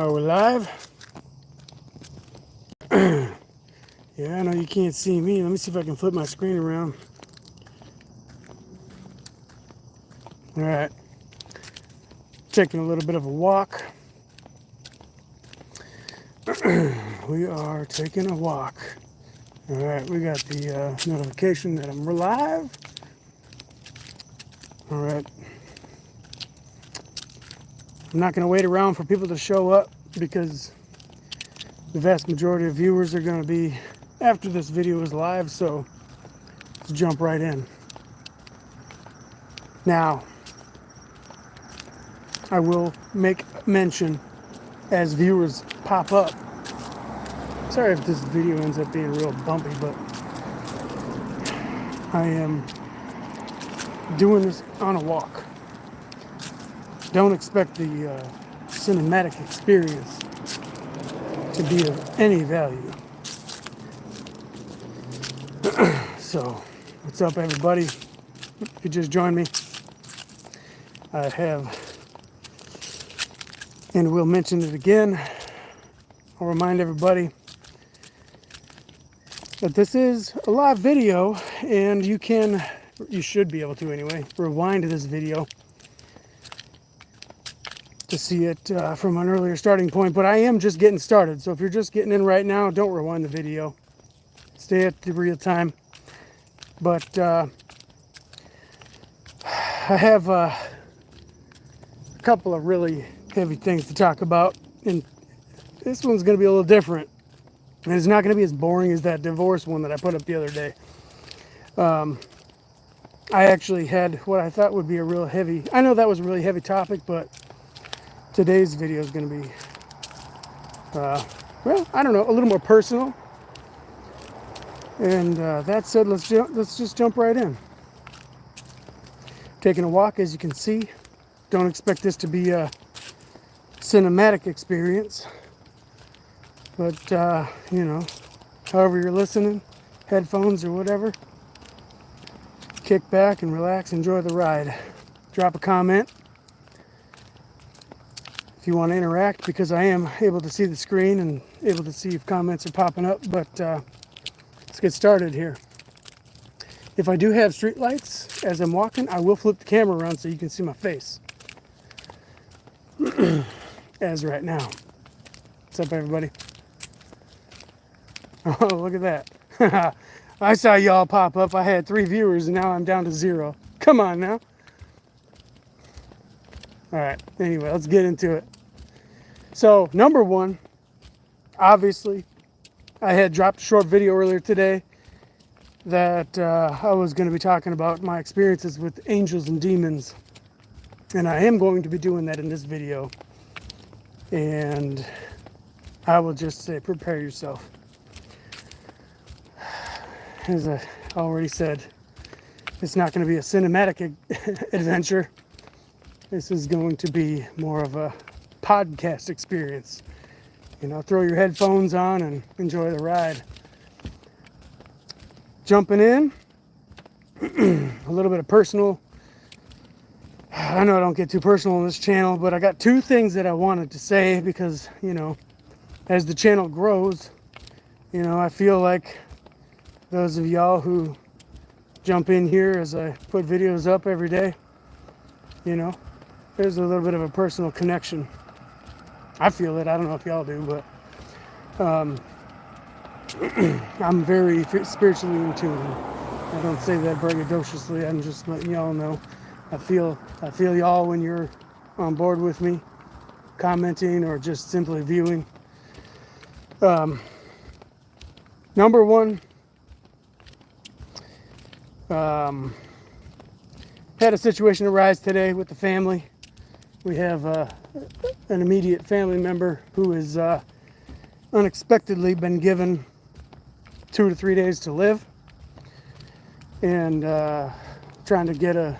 Are we live? Yeah, I know you can't see me. Let me see if I can flip my screen around. All right. Taking a little bit of a walk. We are taking a walk. All right, we got the notification that I'm live. All right. I'm not going to wait around for people to show up because the vast majority of viewers are going to be after this video is live, so let's jump right in. Now, I will make mention as viewers pop up. Sorry if this video ends up being real bumpy, but I am doing this on a walk. Don't expect the cinematic experience to be of any value. So, what's up, everybody? If you just joined me, I have, and we'll mention it again. I'll remind everybody that this is a live video, and you should be able to anyway, rewind this video to see it from an earlier starting point. But I am just getting started, so if you're just getting in right now, don't rewind the video. Stay at the real time. But I have a couple of really heavy things to talk about, and this one's going to be a little different. And it's not going to be as boring as that divorce one that I put up the other day. I actually had what I thought would be a real heavy, I know that was a really heavy topic, but today's video is going to be, well, I don't know, a little more personal. And that said, let's just jump right in. Taking a walk, as you can see. Don't expect this to be a cinematic experience. But, you know, however you're listening, headphones or whatever, kick back and relax, enjoy the ride. Drop a comment if you want to interact, because I am able to see the screen and able to see if comments are popping up. But let's get started here. If I do have street lights as I'm walking, I will flip the camera around so you can see my face. As right now. What's up, everybody? Oh, look at that. I saw y'all pop up. I had 3 viewers and now I'm down to 0. Come on now. All right, anyway, let's get into it. So, number 1, obviously, I had dropped a short video earlier today that I was going to be talking about my experiences with angels and demons. And I am going to be doing that in this video. And I will just say, prepare yourself. As I already said, it's not going to be a cinematic adventure. This is going to be more of a podcast experience. You know, throw your headphones on and enjoy the ride. Jumping in, a little bit of personal. I know I don't get too personal on this channel, but I got 2 things that I wanted to say because, you know, as the channel grows, you know, I feel like those of y'all who jump in here as I put videos up every day, you know, there's a little bit of a personal connection. I feel it. I don't know if y'all do, but I'm very spiritually in tune. I don't say that braggadociously. I'm just letting y'all know. I feel y'all when you're on board with me, commenting or just simply viewing. Number 1, had a situation arise today with the family. We have an immediate family member who has unexpectedly been given 2 to 3 days to live, and trying to get a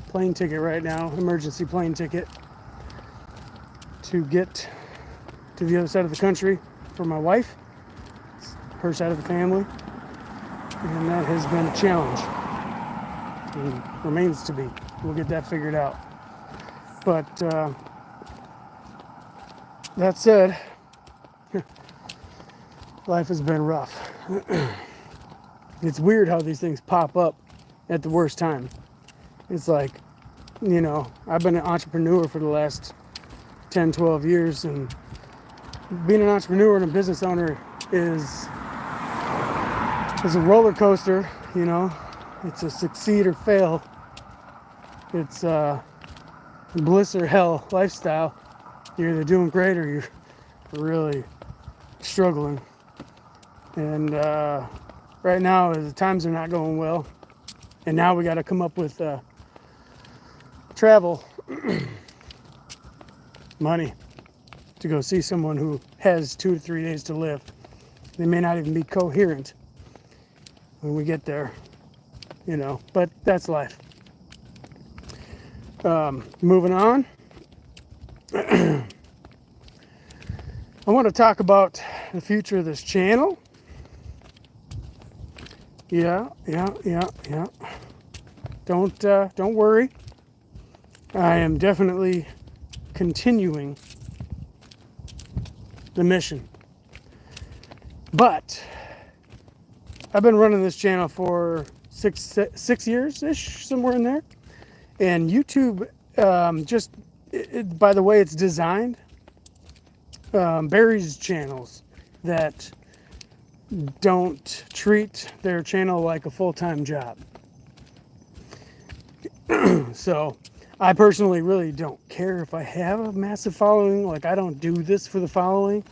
plane ticket right now, emergency plane ticket, to get to the other side of the country for my wife, her side of the family, and that has been a challenge and remains to be. We'll get that figured out. But that said, life has been rough. It's weird how these things pop up at the worst time. It's like, I've been an entrepreneur for the last 10, 12 years, and being an entrepreneur and a business owner is a roller coaster, It's a succeed or fail. It's a bliss or hell lifestyle. You're either doing great or you're really struggling. And right now, the times are not going well. And now we got to come up with travel money to go see someone who has 2 to 3 days to live. They may not even be coherent when we get there, but that's life. Moving on. I want to talk about the future of this channel. Yeah. Don't worry. I am definitely continuing the mission. But I've been running this channel for six years-ish, somewhere in there. And YouTube, by the way it's designed, buries channels that don't treat their channel like a full-time job. So I personally really don't care if I have a massive following. Like, I don't do this for the following,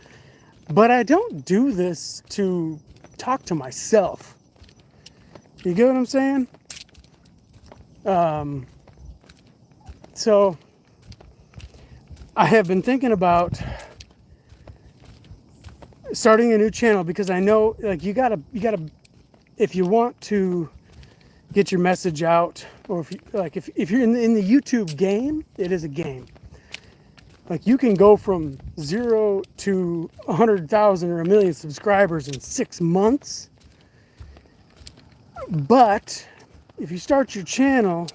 but I don't do this to talk to myself. You get what I'm saying? So I have been thinking about starting a new channel, because I know, like, you gotta, if you want to get your message out, or if you're in the YouTube game, it is a game. Like, you can go from 0 to 100,000 or 1 million subscribers in 6 months. But if you start your channel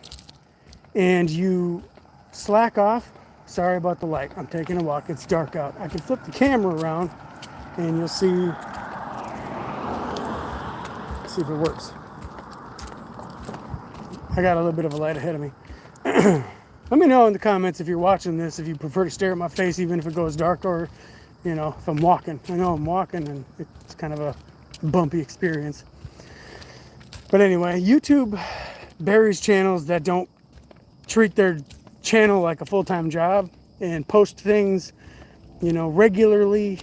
and you slack off, sorry about the light, I'm taking a walk, it's dark out. I can flip the camera around and you'll see if it works. I got a little bit of a light ahead of me. Let me know in the comments if you're watching this, if you prefer to stare at my face even if it goes dark, or if I'm walking. I know I'm walking and it's kind of a bumpy experience. But anyway, YouTube buries channels that don't treat their channel like a full-time job and post things, regularly.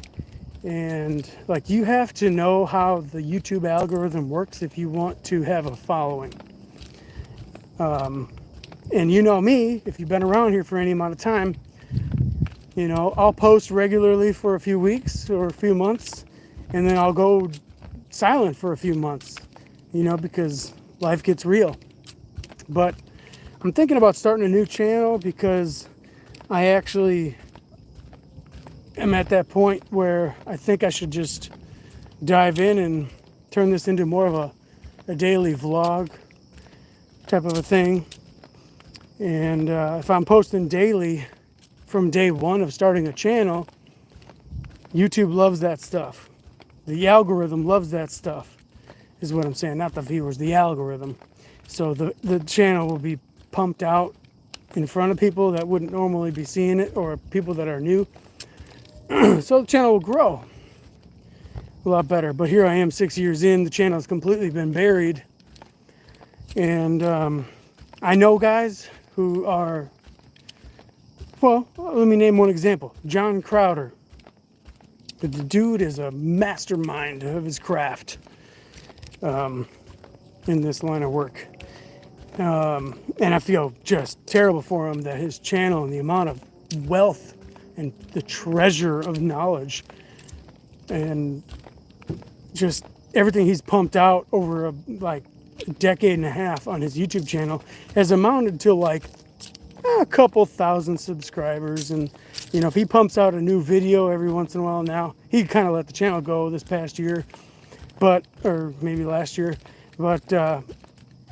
And like, you have to know how the YouTube algorithm works if you want to have a following. And you know me, if you've been around here for any amount of time, I'll post regularly for a few weeks or a few months, and then I'll go silent for a few months, because life gets real. But I'm thinking about starting a new channel because I actually am at that point where I think I should just dive in and turn this into more of a daily vlog type of a thing. And if I'm posting daily from day one of starting a channel, YouTube loves that stuff. The algorithm loves that stuff, is what I'm saying. Not the viewers, the algorithm. So the channel will be pumped out in front of people that wouldn't normally be seeing it, or people that are new. So the channel will grow a lot better. But here I am 6 years in, the channel has completely been buried. And I know guys who are, well, let me name one example. John Crowder. The dude is a mastermind of his craft in this line of work. And I feel just terrible for him that his channel and the amount of wealth and the treasure of knowledge and just everything he's pumped out over a decade and a half on his YouTube channel has amounted to a couple thousand subscribers. And if he pumps out a new video every once in a while now, he kind of let the channel go this past year, or maybe last year, but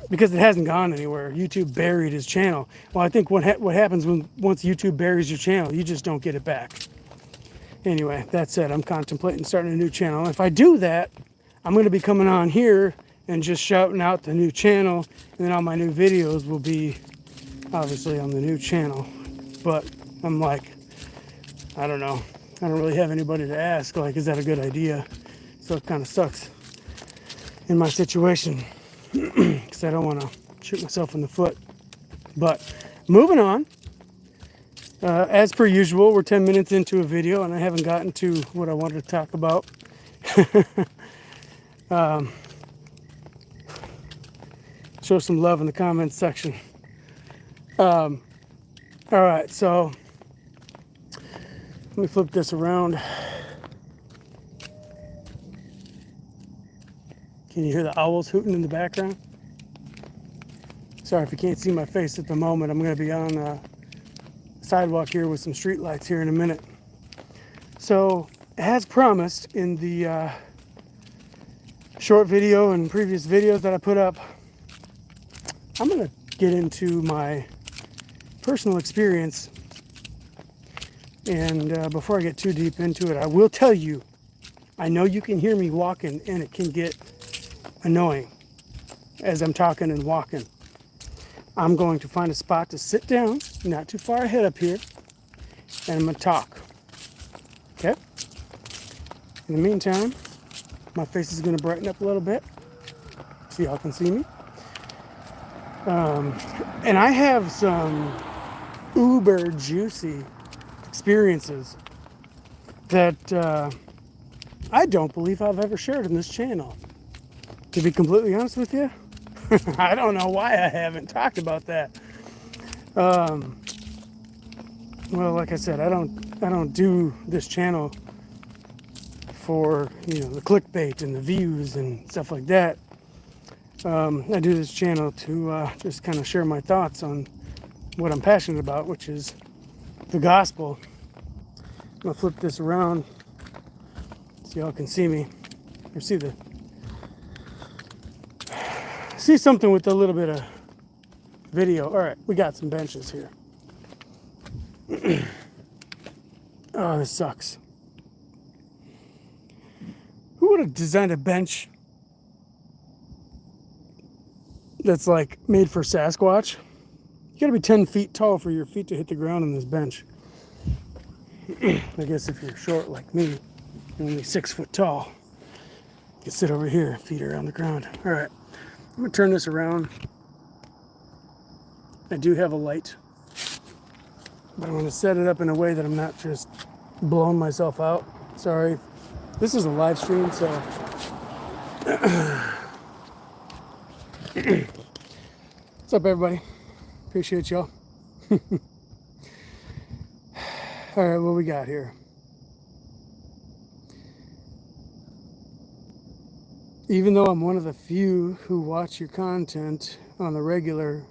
because it hasn't gone anywhere. YouTube buried his channel. Well, I think what happens once YouTube buries your channel, you just don't get it back. Anyway, that said, I'm contemplating starting a new channel. If I do that, I'm going to be coming on here and just shouting out the new channel, and then all my new videos will be obviously on the new channel. But I'm like, I don't know. I don't really have anybody to ask, like, is that a good idea? So it kind of sucks in my situation because I don't want to shoot myself in the foot. But moving on, as per usual, we're 10 minutes into a video and I haven't gotten to what I wanted to talk about. Show some love in the comments section. All right, so let me flip this around. Can you hear the owls hooting in the background? Sorry if you can't see my face at the moment. I'm going to be on a sidewalk here with some street lights here in a minute. So, as promised in the short video and previous videos that I put up, I'm going to get into my personal experience. And before I get too deep into it, I will tell you, I know you can hear me walking and it can get annoying as I'm talking and walking. I'm going to find a spot to sit down, not too far ahead up here, and I'm going to talk. Okay? In the meantime, my face is going to brighten up a little bit so y'all can see me. And I have some uber juicy experiences that I don't believe I've ever shared in this channel. To be completely honest with you, I don't know why I haven't talked about that. Well, like I said, I don't do this channel for, you know, the clickbait and the views and stuff like that. I do this channel to just kind of share my thoughts on what I'm passionate about, which is the gospel. I'm gonna flip this around so y'all can see me, or see something with a little bit of video. All right, we got some benches here. Oh, this sucks. Who would have designed a bench that's like made for Sasquatch? You gotta be 10 feet tall for your feet to hit the ground on this bench. I guess if you're short like me, you're only 6 foot tall. You can sit over here, feet are on the ground. All right, I'm gonna turn this around. I do have a light, but I'm gonna set it up in a way that I'm not just blowing myself out. Sorry, this is a live stream, so. What's up, everybody? Appreciate y'all. All right, what we got here? Even though I'm one of the few who watch your content on the regular,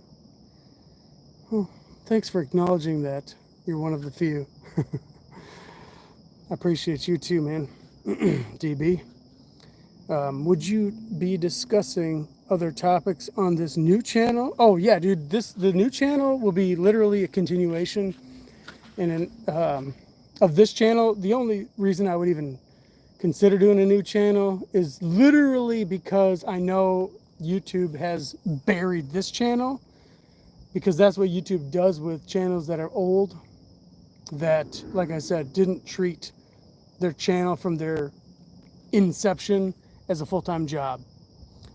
well, thanks for acknowledging that you're one of the few. I appreciate you too, man. DB. Would you be discussing other topics on this new channel? Oh yeah, dude, the new channel will be literally a continuation of this channel. The only reason I would even consider doing a new channel is literally because I know YouTube has buried this channel, because that's what YouTube does with channels that are old, that, like I said, didn't treat their channel from their inception as a full-time job.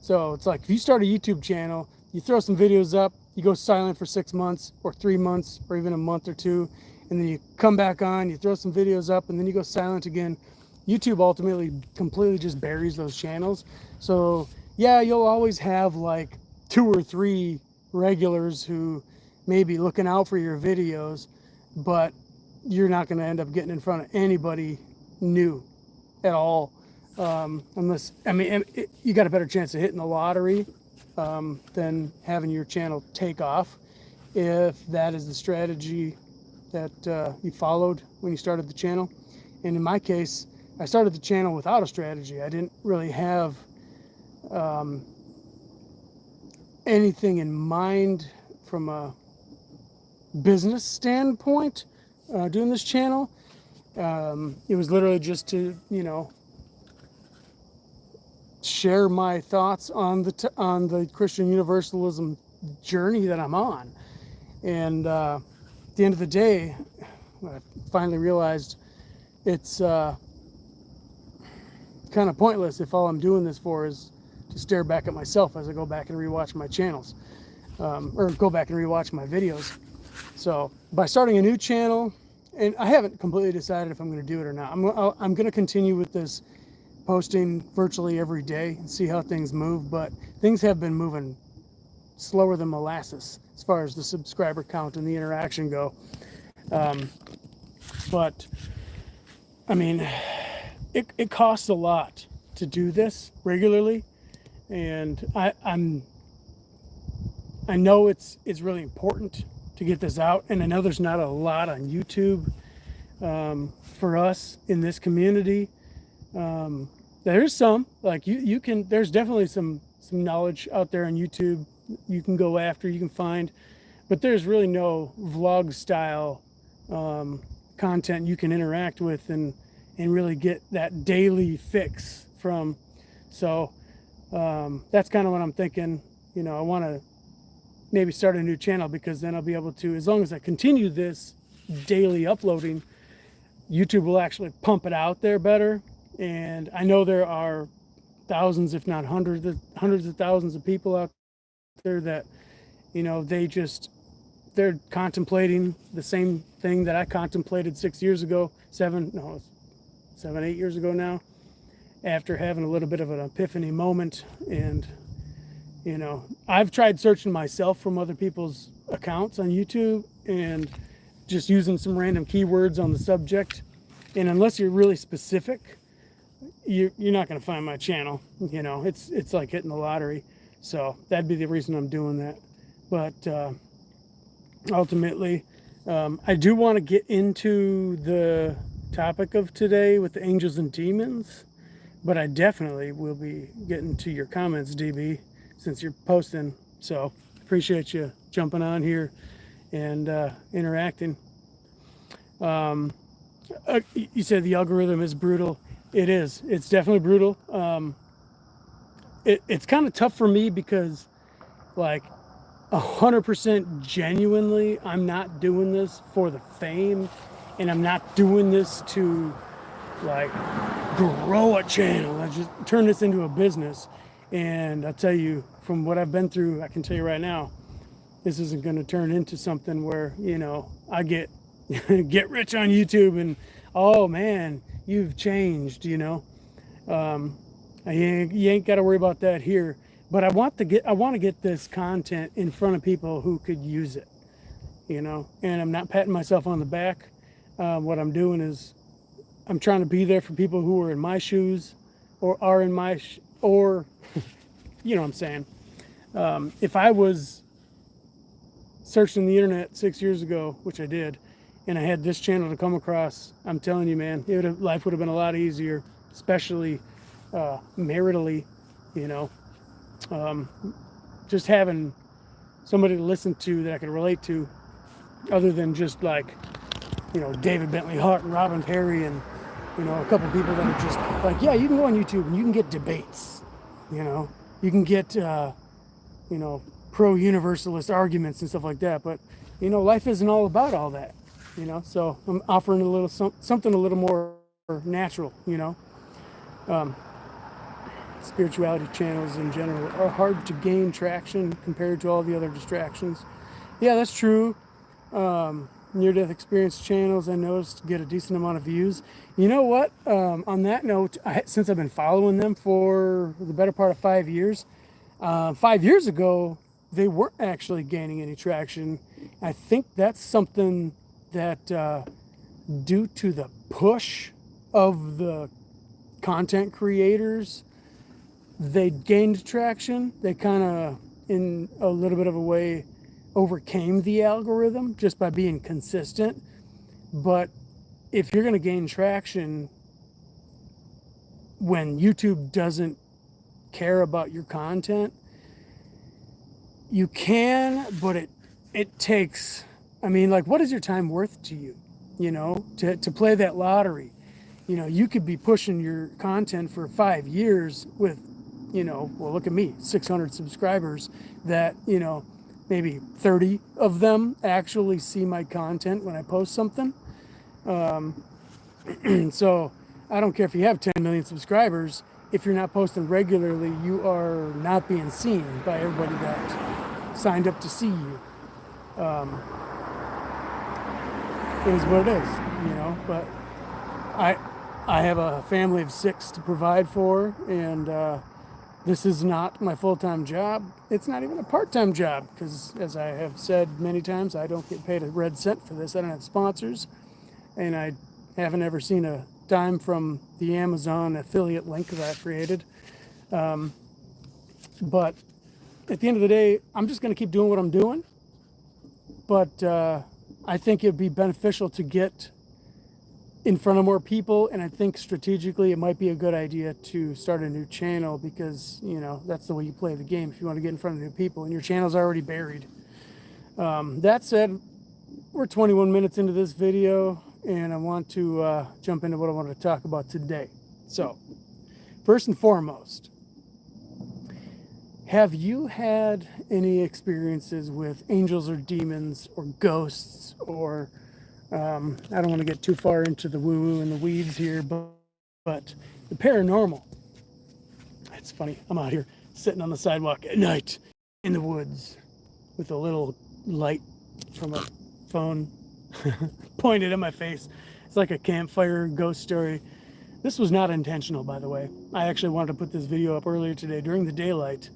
So it's like, if you start a YouTube channel, you throw some videos up, you go silent for 6 months or 3 months or even a month or two, and then you come back on, you throw some videos up, and then you go silent again. YouTube ultimately completely just buries those channels. So yeah, you'll always have like 2 or 3 regulars who may be looking out for your videos, but you're not going to end up getting in front of anybody new at all. Unless, I mean, you got a better chance of hitting the lottery than having your channel take off, if that is the strategy that you followed when you started the channel. And in my case, I started the channel without a strategy. I didn't really have anything in mind from a business standpoint doing this channel. It was literally just to, share my thoughts on the Christian Universalism journey that I'm on. And at the end of the day, I finally realized it's kind of pointless if all I'm doing this for is to stare back at myself as I go back and rewatch my channels, or go back and rewatch my videos. So by starting a new channel, and I haven't completely decided if I'm going to do it or not. I'm going to continue with this posting virtually every day and see how things move, but things have been moving slower than molasses as far as the subscriber count and the interaction go. But I mean, it costs a lot to do this regularly, and I know it's really important to get this out, and I know there's not a lot on YouTube for us in this community. There's some, like you can, there's definitely some knowledge out there on YouTube you can go after, you can find, but there's really no vlog style content you can interact with and really get that daily fix from. So that's kind of what I'm thinking. I want to maybe start a new channel, because then I'll be able to, as long as I continue this daily uploading, YouTube will actually pump it out there better. And I know there are thousands, if not hundreds of thousands of people out there that, they're contemplating the same thing that I contemplated 8 years ago now, after having a little bit of an epiphany moment. And, I've tried searching myself from other people's accounts on YouTube and just using some random keywords on the subject. And unless you're really specific, you're not going to find my channel. It's like hitting the lottery. So that'd be the reason I'm doing that. But ultimately, I do want to get into the topic of today with the angels and demons, but I definitely will be getting to your comments, DB, since you're posting. So appreciate you jumping on here and interacting. You said the algorithm is brutal. It is. It's definitely brutal. It's kind of tough for me because, like, 100% genuinely, I'm not doing this for the fame, and I'm not doing this to, like, grow a channel. I just turn this into a business. And I'll tell you, from what I've been through, I can tell you right now, this isn't going to turn into something where, I get rich on YouTube and, oh man, you've changed, You ain't got to worry about that here. But I want to get this content in front of people who could use it, and I'm not patting myself on the back. What I'm doing is I'm trying to be there for people who are in my shoes or are in my, or, what I'm saying. If I was searching the internet 6 years ago, which I did, and I had this channel to come across, I'm telling you, man, life would have been a lot easier, especially maritally, just having somebody to listen to that I could relate to, other than just like, David Bentley Hart and Robin Perry and, a couple people that are just like, yeah, you can go on YouTube and you can get debates, you can get, pro-universalist arguments and stuff like that. But, life isn't all about all that, so I'm offering a little something a little more natural, Spirituality channels in general are hard to gain traction compared to all the other distractions. Yeah, that's true. Near-death experience channels, I noticed, get a decent amount of views. You know what? On that note, since I've been following them for the better part of 5 years, 5 years ago, they weren't actually gaining any traction. I think that's something that, due to the push of the content creators, they gained traction. They kind of, in a little bit of a way, overcame the algorithm just by being consistent. But if you're going to gain traction when YouTube doesn't care about your content, you can, but it takes, I mean, like, what is your time worth to you? to play that lottery. You could be pushing your content for 5 years with, well, look at me, 600 subscribers that, maybe 30 of them actually see my content when I post something. So I don't care if you have 10 million subscribers. If you're not posting regularly, you are not being seen by everybody that signed up to see you. It is what it is, but I have a family of 6 to provide for, and this is not my full-time job. It's not even a part-time job because, as I have said many times, I don't get paid a red cent for this. I don't have sponsors, and I haven't ever seen a dime from the Amazon affiliate link that I created. But at the end of the day, I'm just going to keep doing what I'm doing. But I think it'd be beneficial to get in front of more people, and I think strategically it might be a good idea to start a new channel because that's the way you play the game if you want to get in front of new people and your channel's already buried. That said, we're 21 minutes into this video, and I want to jump into what I want to talk about today. So first and foremost, have you had any experiences with angels or demons or ghosts or I don't want to get too far into the woo-woo and the weeds here, but the paranormal? It's funny. I'm out here sitting on the sidewalk at night in the woods with a little light from a phone pointed at my face. It's like a campfire ghost story. This was not intentional, by the way. I actually wanted to put this video up earlier today during the daylight.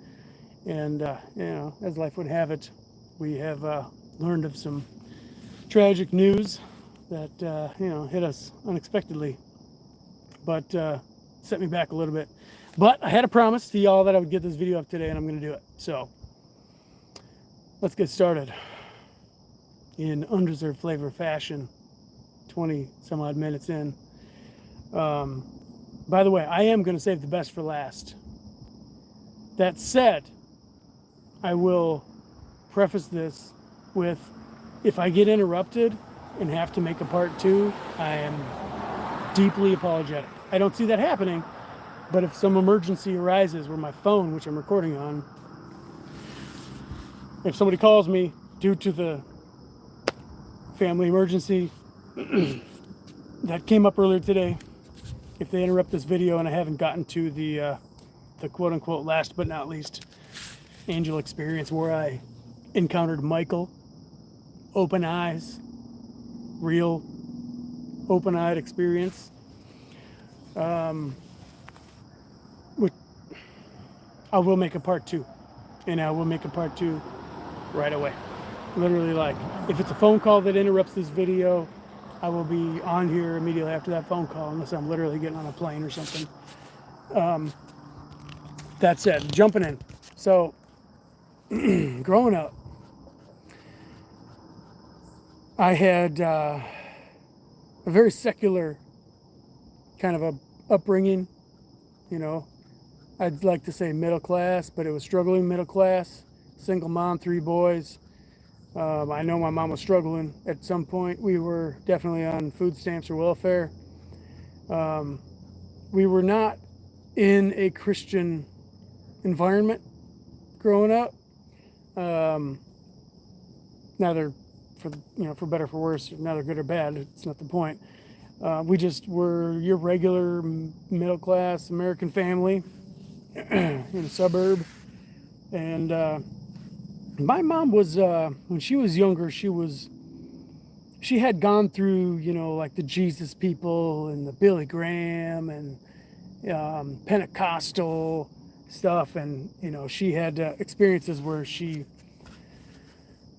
And, as life would have it, we have learned of some tragic news that, hit us unexpectedly, but set me back a little bit. But I had a promise to y'all that I would get this video up today, and I'm going to do it. So let's get started in undeserved flavor fashion, 20 some odd minutes in. By the way, I am going to save the best for last. That said, I will preface this with, if I get interrupted and have to make a part 2, I am deeply apologetic. I don't see that happening, but if some emergency arises where my phone, which I'm recording on, if somebody calls me due to the family emergency that came up earlier today, if they interrupt this video and I haven't gotten to the quote-unquote last but not least angel experience where I encountered Michael, open eyes, real open-eyed experience, which I will make a part 2, and I will make a part 2 right away. Literally, like, if it's a phone call that interrupts this video, I will be on here immediately after that phone call, unless I'm literally getting on a plane or something. That said, jumping in. So, growing up, I had a very secular kind of a upbringing. I'd like to say middle class, but it was struggling middle class. Single mom, 3 boys. I know my mom was struggling at some point. We were definitely on food stamps or welfare. We were not in a Christian environment growing up. Neither for better or for worse, neither good or bad. It's not the point. We just were your regular middle class American family in a suburb. And my mom was, when she was younger, she had gone through, like the Jesus people and the Billy Graham and Pentecostal stuff. And, she had experiences where she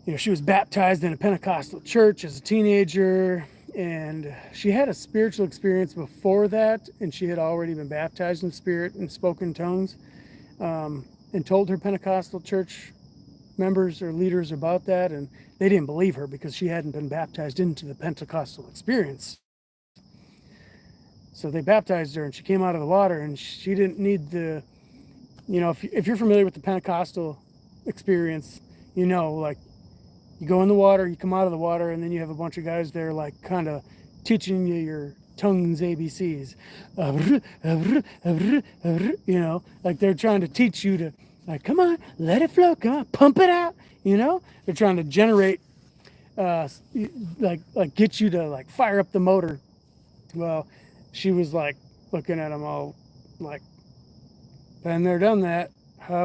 was baptized in a Pentecostal church as a teenager, and she had a spiritual experience before that, and she had already been baptized in spirit and spoken tongues, and told her Pentecostal church members or leaders about that, and they didn't believe her because she hadn't been baptized into the Pentecostal experience. So they baptized her, and she came out of the water, and she didn't need the, if you're familiar with the Pentecostal experience, like You go in the water, you come out of the water, and then you have a bunch of guys there, like, kind of teaching you your tongues ABCs. You know, like they're trying to teach you to, like, come on, let it flow, come on, pump it out. You know, they're trying to generate, like get you to like fire up the motor. Well, she was like looking at them all, like, been there, done that. You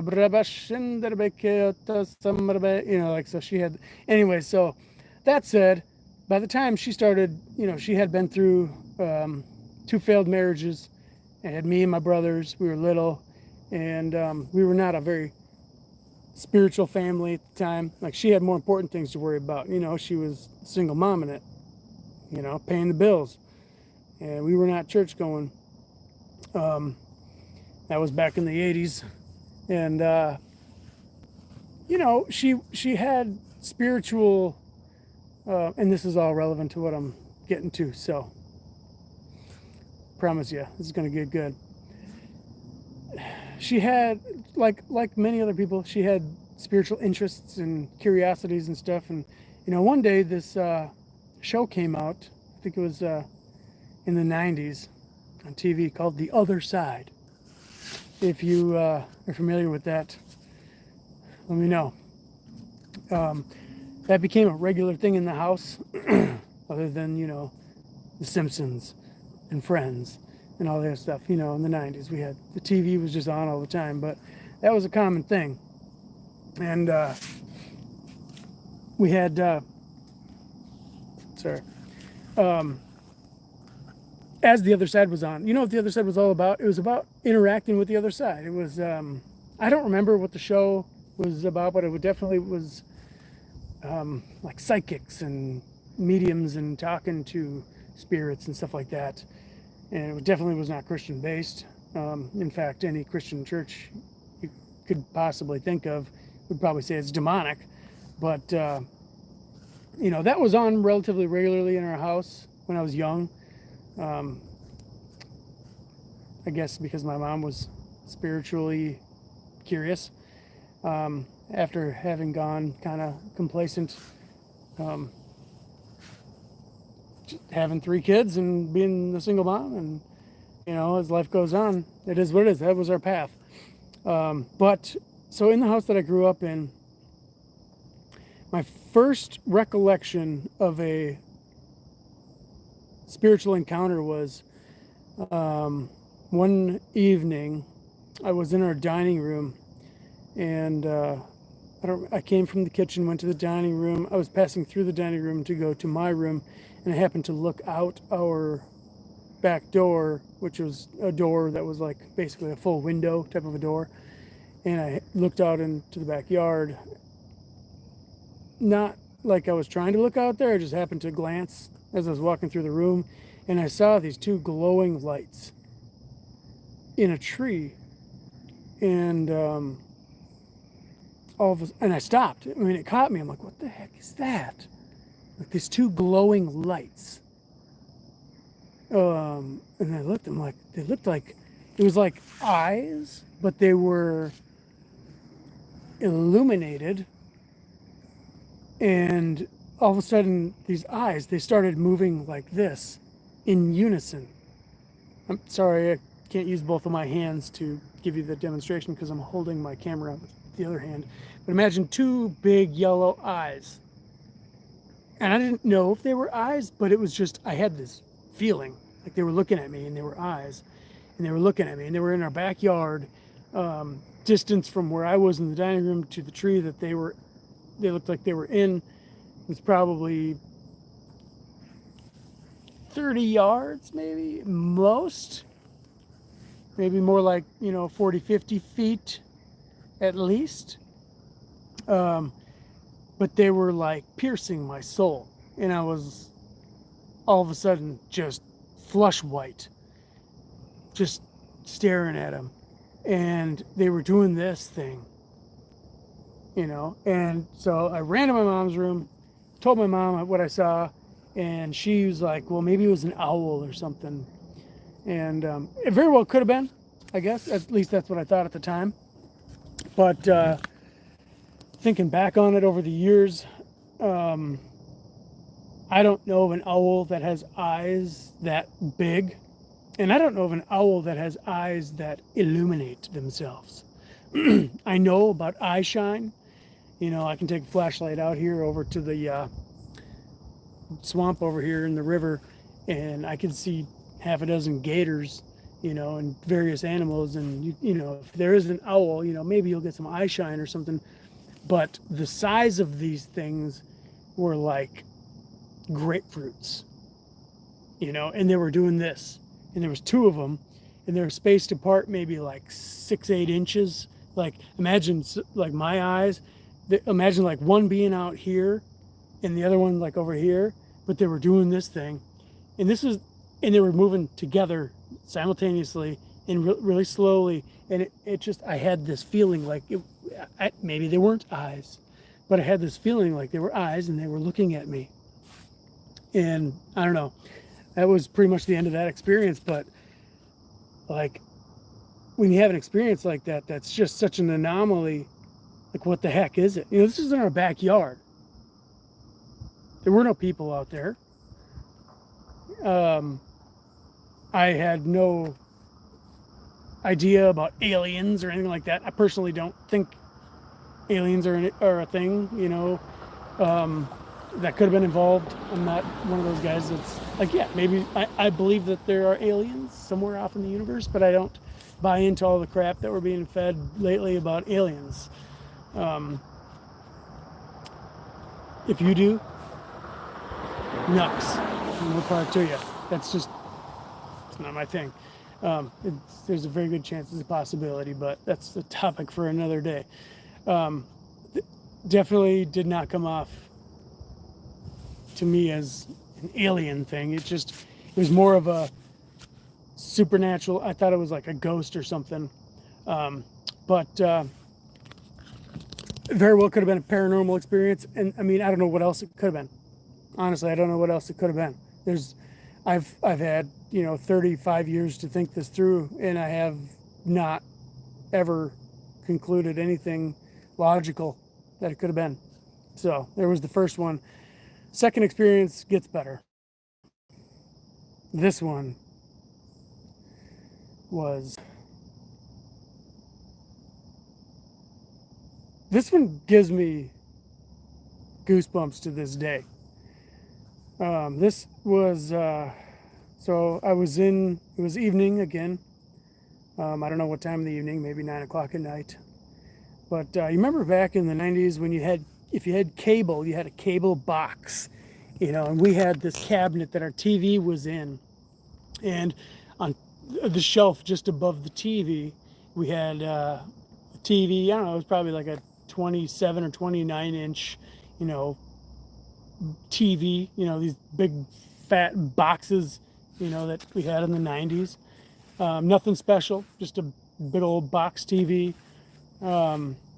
know, like, so she had, anyway, so that said, by the time she started, you know, she had been through 2 failed marriages and had me and my brothers. We were little, and we were not a very spiritual family at the time. Like, she had more important things to worry about. You know, she was a single mom in it, you know, paying the bills, and we were not church going. That was back in the 80s. And, you know, she had spiritual, and this is all relevant to what I'm getting to, so promise you, this is going to get good. She had, like many other people, she had spiritual interests and curiosities and stuff. And, you know, one day this show came out, I think it was in the 90s on TV, called The Other Side. If you are familiar with that, let me know. That became a regular thing in the house, other than, you know, The Simpsons and Friends and all that stuff. You know, in the 90s, we had, the TV was just on all the time, but that was a common thing. And we had, as The Other Side was on, you know what The Other Side was all about? It was about interacting with the other side. It was, I don't remember what the show was about, but it definitely was like psychics and mediums and talking to spirits and stuff like that. And it definitely was not Christian based. In fact, any Christian church you could possibly think of would probably say it's demonic. But, you know, that was on relatively regularly in our house when I was young. I guess because my mom was spiritually curious. After having gone kind of complacent, having 3 kids and being a single mom, and, you know, as life goes on, it is what it is. That was our path. But so in the house that I grew up in, my first recollection of a spiritual encounter was one evening I was in our dining room, and I came from the kitchen, went to the dining room. I was passing through the dining room to go to my room, and I happened to look out our back door, which was a door that was like basically a full window type of a door. And I looked out into the backyard, not like I was trying to look out there. I just happened to glance as I was walking through the room, and I saw these 2 glowing lights in a tree. And and I stopped. I mean, it caught me. I'm like, what the heck is that? Like these 2 glowing lights. And I looked, I'm like, they looked like, it was like eyes, but they were illuminated. And all of a sudden, these eyes, they started moving like this in unison. I'm sorry, I can't use both of my hands to give you the demonstration because I'm holding my camera with the other hand. But imagine 2 big yellow eyes. And I didn't know if they were eyes, but it was just, I had this feeling like they were looking at me, and they were eyes, and they were looking at me, and they were in our backyard, distance from where I was in the dining room to the tree that they looked like they were in. It was probably 30 yards, maybe, most. Maybe more like, 40, 50 feet at least. But they were like piercing my soul. And I was all of a sudden just flush white, just staring at them. And they were doing this thing, And so I ran to my mom's room, told my mom what I saw, and she was like, well, maybe it was an owl or something. And it very well could have been, I guess. At least that's what I thought at the time. But thinking back on it over the years, I don't know of an owl that has eyes that big, and I don't know of an owl that has eyes that illuminate themselves. I know about eye shine. You know, I can take a flashlight out here over to the swamp over here in the river, and I can see half a dozen gators, you know, and various animals. And you know, if there is an owl, you know, maybe you'll get some eye shine or something. But the size of these things were like grapefruits, you know, and they were doing this, and there was two of them, and they were spaced apart maybe like 6-8 inches. Like imagine like my eyes, imagine like one being out here and the other one like over here, but they were doing this thing, and they were moving together simultaneously and really slowly, and it just, I had this feeling like maybe they weren't eyes, but I had this feeling like they were eyes and they were looking at me, and I don't know, that was pretty much the end of that experience. But like when you have an experience like that, that's just such an anomaly. Like, what the heck is it? You know, this is in our backyard. There were no people out there. I had no idea about aliens or anything like that. I personally don't think aliens are a thing, you know, that could have been involved. I'm not one of those guys that's like, yeah, maybe I believe that there are aliens somewhere off in the universe, but I don't buy into all the crap that we're being fed lately about aliens. If you do, nuts. More power to you. That's just, it's not my thing. There's a very good chance it's a possibility, but that's a topic for another day. Definitely did not come off to me as an alien thing. It was more of a supernatural. I thought it was like a ghost or something. But very well could have been a paranormal experience. And I mean, I don't know what else it could have been. Honestly, I don't know what else it could have been. I've had, you know, 35 years to think this through, and I have not ever concluded anything logical that it could have been. So there was the first one. Second experience gets better. This one gives me goosebumps to this day. This was, so it was evening again. I don't know what time of the evening, maybe 9 o'clock at night. But you remember back in the 90s when if you had cable, you had a cable box, you know, and we had this cabinet that our TV was in. And on the shelf just above the TV, we had a TV, I don't know, it was probably like a 27 or 29 inch, you know, TV, you know, these big fat boxes, you know, that we had in the 90s. Nothing special, just a big old box TV,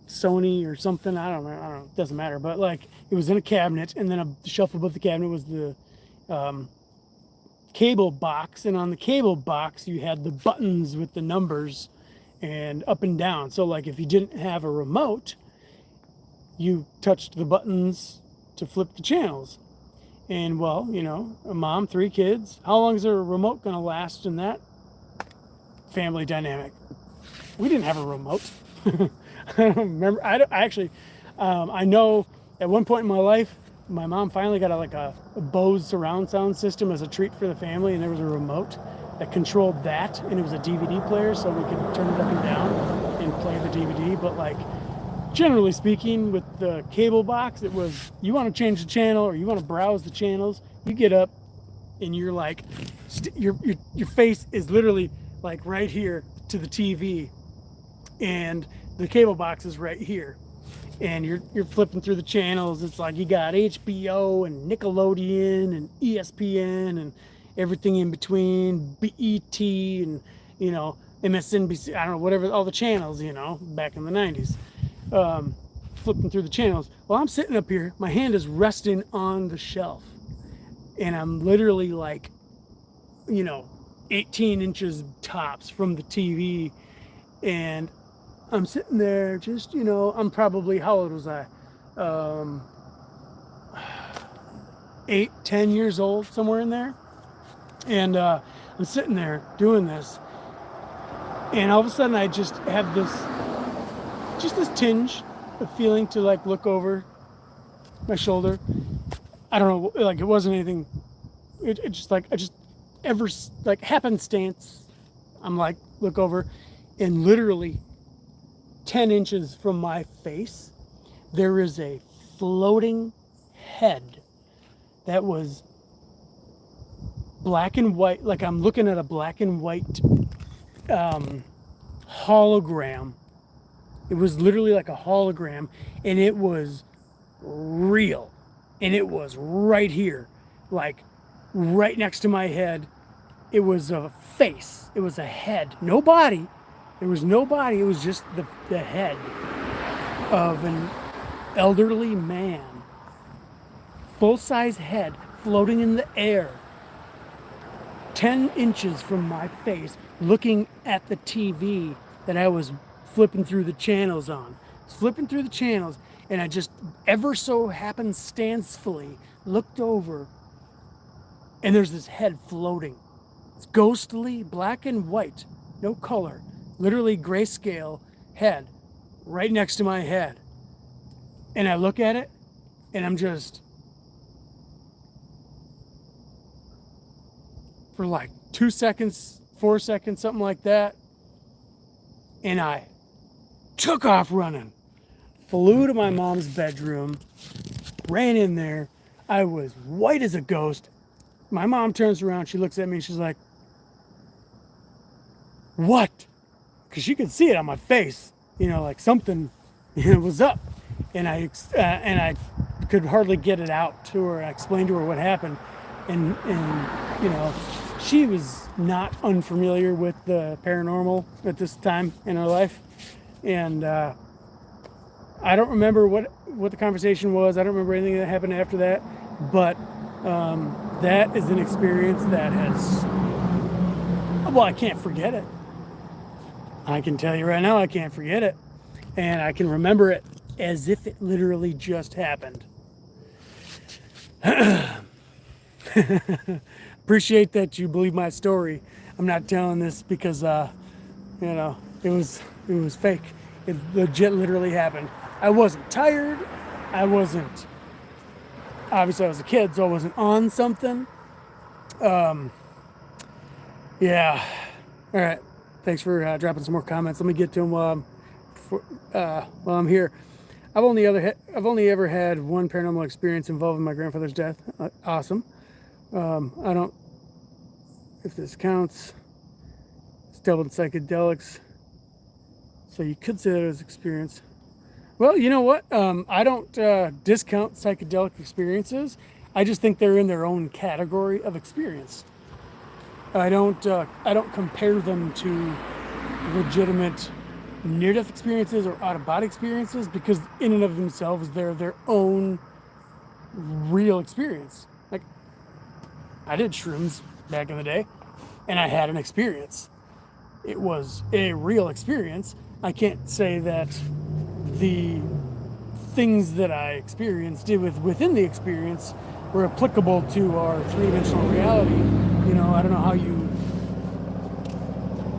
Sony or something. I don't know, it doesn't matter. But like, it was in a cabinet, and then the shelf above the cabinet was the cable box, and on the cable box you had the buttons with the numbers and up and down. So like, if you didn't have a remote, you touched the buttons to flip the channels. And well, you know, a mom, 3 kids, how long is a remote gonna last in that family dynamic? We didn't have a remote. I don't remember. I know at one point in my life, my mom finally got a Bose surround sound system as a treat for the family, and there was a remote that controlled that, and it was a DVD player, so we could turn it up and down and play the DVD. But like, generally speaking, with the cable box, it was, you want to change the channel or you want to browse the channels, you get up and you're like, your face is literally like right here to the TV, and the cable box is right here, and you're flipping through the channels. It's like you got HBO and Nickelodeon and ESPN and everything in between, BET and, you know, MSNBC, I don't know, whatever, all the channels, you know, back in the 90s. Flipping through the channels. Well, I'm sitting up here, my hand is resting on the shelf, and I'm literally like, you know, 18 inches tops from the TV, and I'm sitting there just, you know, I'm probably, how old was I? 8, 10 years old, somewhere in there. And I'm sitting there doing this, and all of a sudden I just have this tinge of feeling to like look over my shoulder. I don't know, like it wasn't anything. It just like I just ever like happenstance. I'm like look over, and literally 10 inches from my face, there is a floating head that was black and white. Like I'm looking at a black and white hologram. It was literally like a hologram, and it was real, and it was right here, like right next to my head. It was a face, it was a head, no body. There was no body, it was just the head of an elderly man, full-size head floating in the air 10 inches from my face, looking at the TV that I was flipping through the channels on. Flipping through the channels, and I just ever so happenstancefully looked over, and there's this head floating. It's ghostly, black and white, no color, literally grayscale head right next to my head. And I look at it, and I'm just, for like 2 seconds, 4 seconds, something like that, and I took off running, flew to my mom's bedroom, ran in there. I was white as a ghost. My mom turns around, she looks at me, and she's like, "What?" Because she could see it on my face, like something was up. And I could hardly get it out to her. I explained to her what happened, and she was not unfamiliar with the paranormal at this time in her life. And I don't remember what the conversation was. I don't remember anything that happened after that. But that is an experience that I can't forget it. I can tell you right now, I can't forget it. And I can remember it as if it literally just happened. Appreciate that you believe my story. I'm not telling this because it was fake. It legit literally happened. I wasn't tired. Obviously I was a kid, so I wasn't on something. Yeah. All right. Thanks for dropping some more comments. Let me get to them while I'm here. I've only ever had one paranormal experience involving my grandfather's death. Awesome. I don't, if this counts. It's doubled psychedelics, so you could say that as experience. Well, you know what? I don't discount psychedelic experiences. I just think they're in their own category of experience. I don't compare them to legitimate near-death experiences or out-of-body experiences, because in and of themselves, they're their own real experience. Like, I did shrooms back in the day, and I had an experience. It was a real experience. I can't say that the things that I experienced within the experience were applicable to our three-dimensional reality. I don't know how you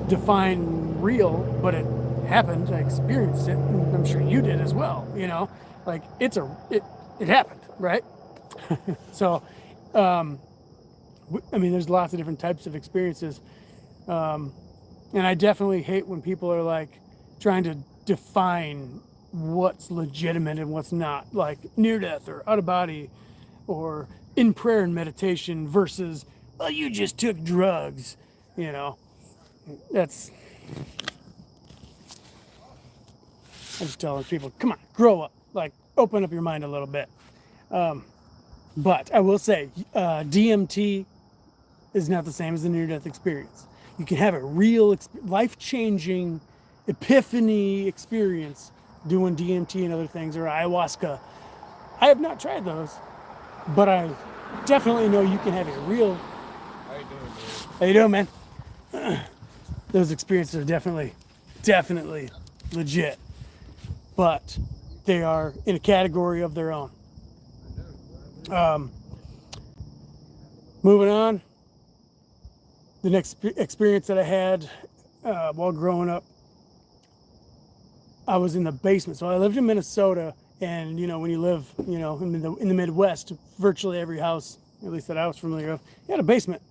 define real, but it happened. I experienced it, and I'm sure you did as well. Like it happened, right? So, there's lots of different types of experiences, and I definitely hate when people are like trying to define what's legitimate and what's not, like near death or out of body or in prayer and meditation versus, well, you just took drugs. That's, I'm just telling people, come on, grow up, like open up your mind a little bit. But I will say, DMT is not the same as the near-death experience. You can have a real life-changing epiphany experience doing DMT and other things, or ayahuasca. I have not tried those, but I definitely know you can have a real... How you doing, man? How you doing, man? Those experiences are definitely legit, but they are in a category of their own. Moving on, the next experience that I had while growing up, I was in the basement. So I lived in Minnesota, and when you live, in the Midwest, virtually every house, at least that I was familiar with, had a basement.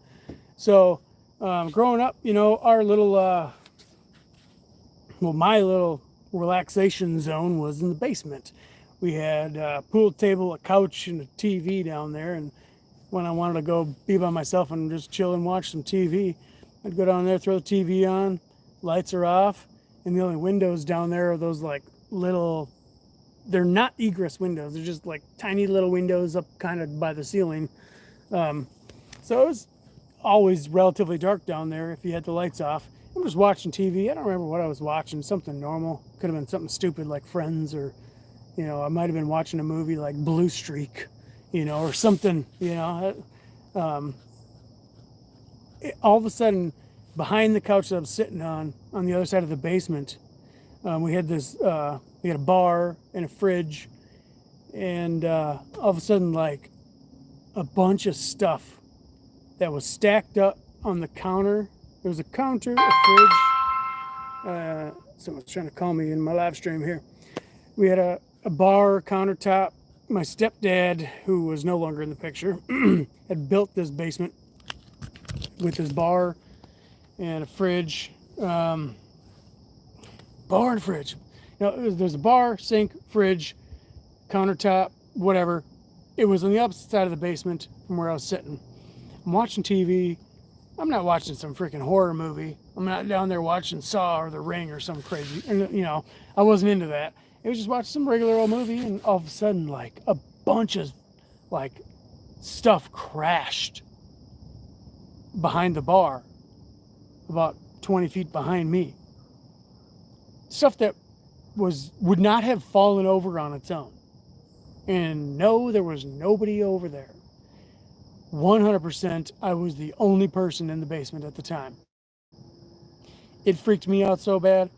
So growing up, our little, my little relaxation zone was in the basement. We had a pool table, a couch, and a TV down there. And when I wanted to go be by myself and just chill and watch some TV, I'd go down there, throw the TV on, lights are off, and the only windows down there are those like little, they're not egress windows, they're just like tiny little windows up kind of by the ceiling. So it was always relatively dark down there if you had the lights off. I'm just watching TV. I don't remember what I was watching, something normal. Could have been something stupid like Friends, or, I might have been watching a movie like Blue Streak, or something, all of a sudden, behind the couch that I'm sitting on the other side of the basement, we had we had a bar and a fridge, and all of a sudden, like a bunch of stuff that was stacked up on the counter. There was a counter, a fridge. Someone's trying to call me in my live stream here. We had a bar, countertop. My stepdad, who was no longer in the picture, had built this basement with his bar and a fridge. Bar and fridge. There's a bar, sink, fridge, countertop, whatever. It was on the opposite side of the basement from where I was sitting. I'm watching TV. I'm not watching some freaking horror movie. I'm not down there watching Saw or The Ring or some crazy, I wasn't into that. It was just watching some regular old movie, and all of a sudden, like, a bunch of, like, stuff crashed behind the bar, about 20 feet behind me. Stuff that would not have fallen over on its own. And no, there was nobody over there. 100%, I was the only person in the basement at the time. It freaked me out so bad.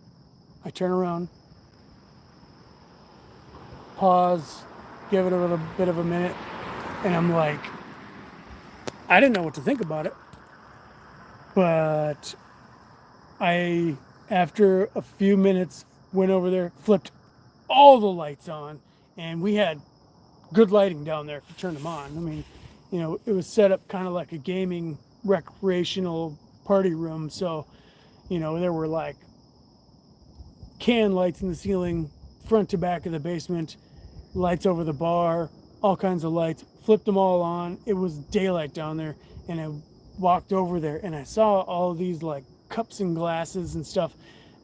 I turn around, pause, give it a little bit of a minute, and I'm like, I didn't know what to think about it. But I, after a few minutes, went over there, flipped all the lights on, and we had good lighting down there if you turn them on. I mean, it was set up kind of like a gaming recreational party room. So, there were like can lights in the ceiling, front to back of the basement, lights over the bar, all kinds of lights, flipped them all on. It was daylight down there. And I walked over there and I saw all these like cups and glasses and stuff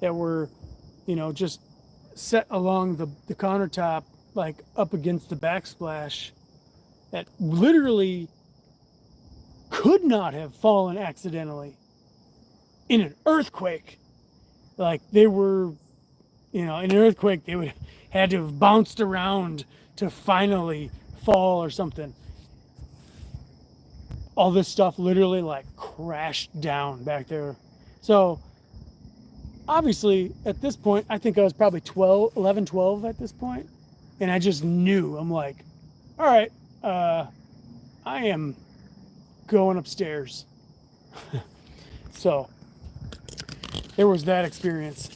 that were, just set along the countertop, like up against the backsplash, that literally could not have fallen accidentally in an earthquake. Like they were, in an earthquake, they would had to have bounced around to finally fall or something. All this stuff literally like crashed down back there. So obviously at this point, I think I was probably 11, 12 at this point. And I just knew, I'm like, all right, I am going upstairs. So there was that experience.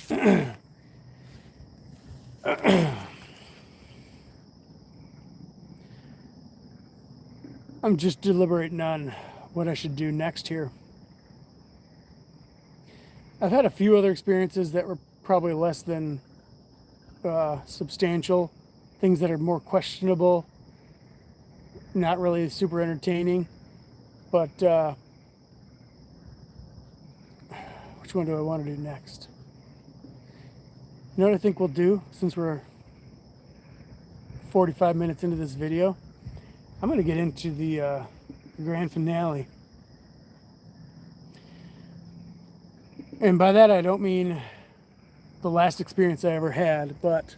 I'm just deliberating on what I should do next here. I've had a few other experiences that were probably less than substantial, things that are more questionable, not really super entertaining. But which one do I want to do next? You know what I think we'll do, since we're 45 minutes into this video? I'm going to get into the grand finale. And by that, I don't mean the last experience I ever had, but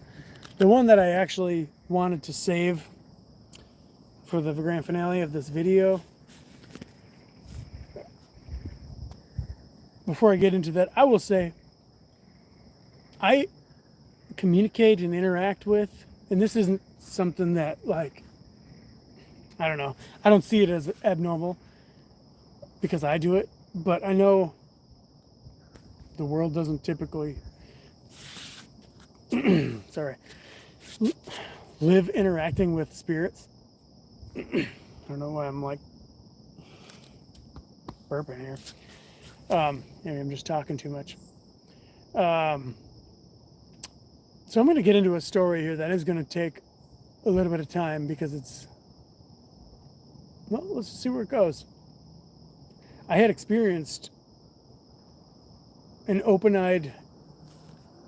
the one that I actually wanted to save for the grand finale of this video. Before I get into that, I will say I communicate and interact with, and this isn't something that, like, I don't know, I don't see it as abnormal. because I do it, but I know the world doesn't typically sorry, live interacting with spirits. I don't know why I'm like burping here. Maybe I'm just talking too much. So I'm going to get into a story here that is going to take a little bit of time because let's see where it goes. I had experienced an open-eyed,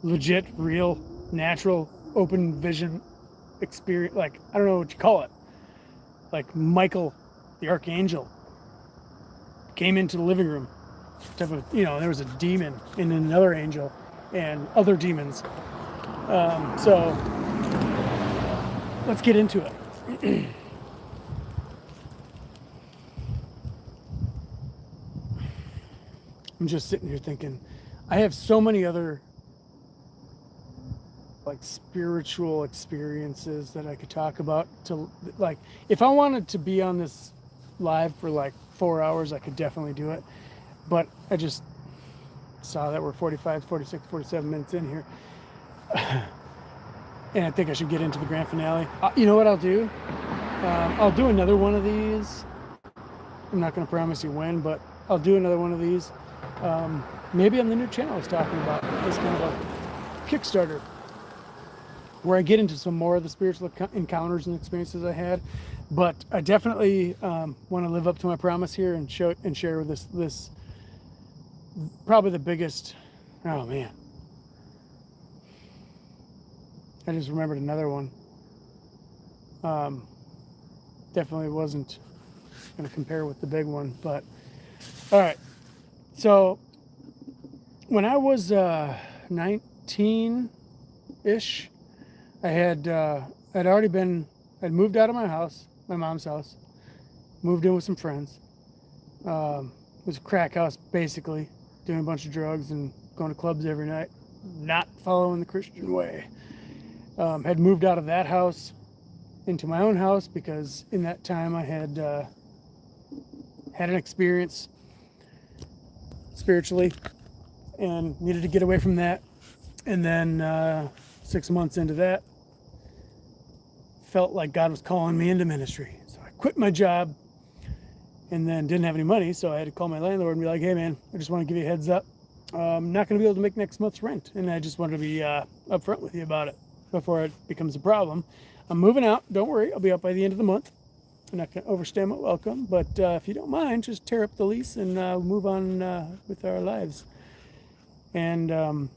legit, real, natural, open vision experience. Like, I don't know what you call it. Like Michael, the archangel, came into the living room. There was a demon and another angel and other demons. So let's get into it. I'm just sitting here thinking, I have so many other like spiritual experiences that I could talk about. To like, if I wanted to be on this live for like 4 hours, I could definitely do it. But I just saw that we're 45, 46, 47 minutes in here. And I think I should get into the grand finale. You know what I'll do? I'll do another one of these. I'm not going to promise you when, but I'll do another one of these. Maybe on the new channel I was talking about. It's kind of a Kickstarter where I get into some more of the spiritual encounters and experiences I had. But I definitely want to live up to my promise here and share with this probably the biggest. Oh man, I just remembered another one. Definitely wasn't going to compare with the big one, but all right. So when I was 19-ish, I'd moved out of my house, my mom's house, moved in with some friends. It was a crack house, basically, doing a bunch of drugs and going to clubs every night, not following the Christian way. Had moved out of that house into my own house because in that time I had had an experience spiritually and needed to get away from that. And then 6 months into that, felt like God was calling me into ministry. So I quit my job and then didn't have any money. So I had to call my landlord and be like, hey man, I just want to give you a heads up. I'm not going to be able to make next month's rent. And I just wanted to be upfront with you about it before it becomes a problem. I'm moving out. Don't worry. I'll be out by the end of the month. I'm not going to overstay my welcome. But if you don't mind, just tear up the lease and move on with our lives. And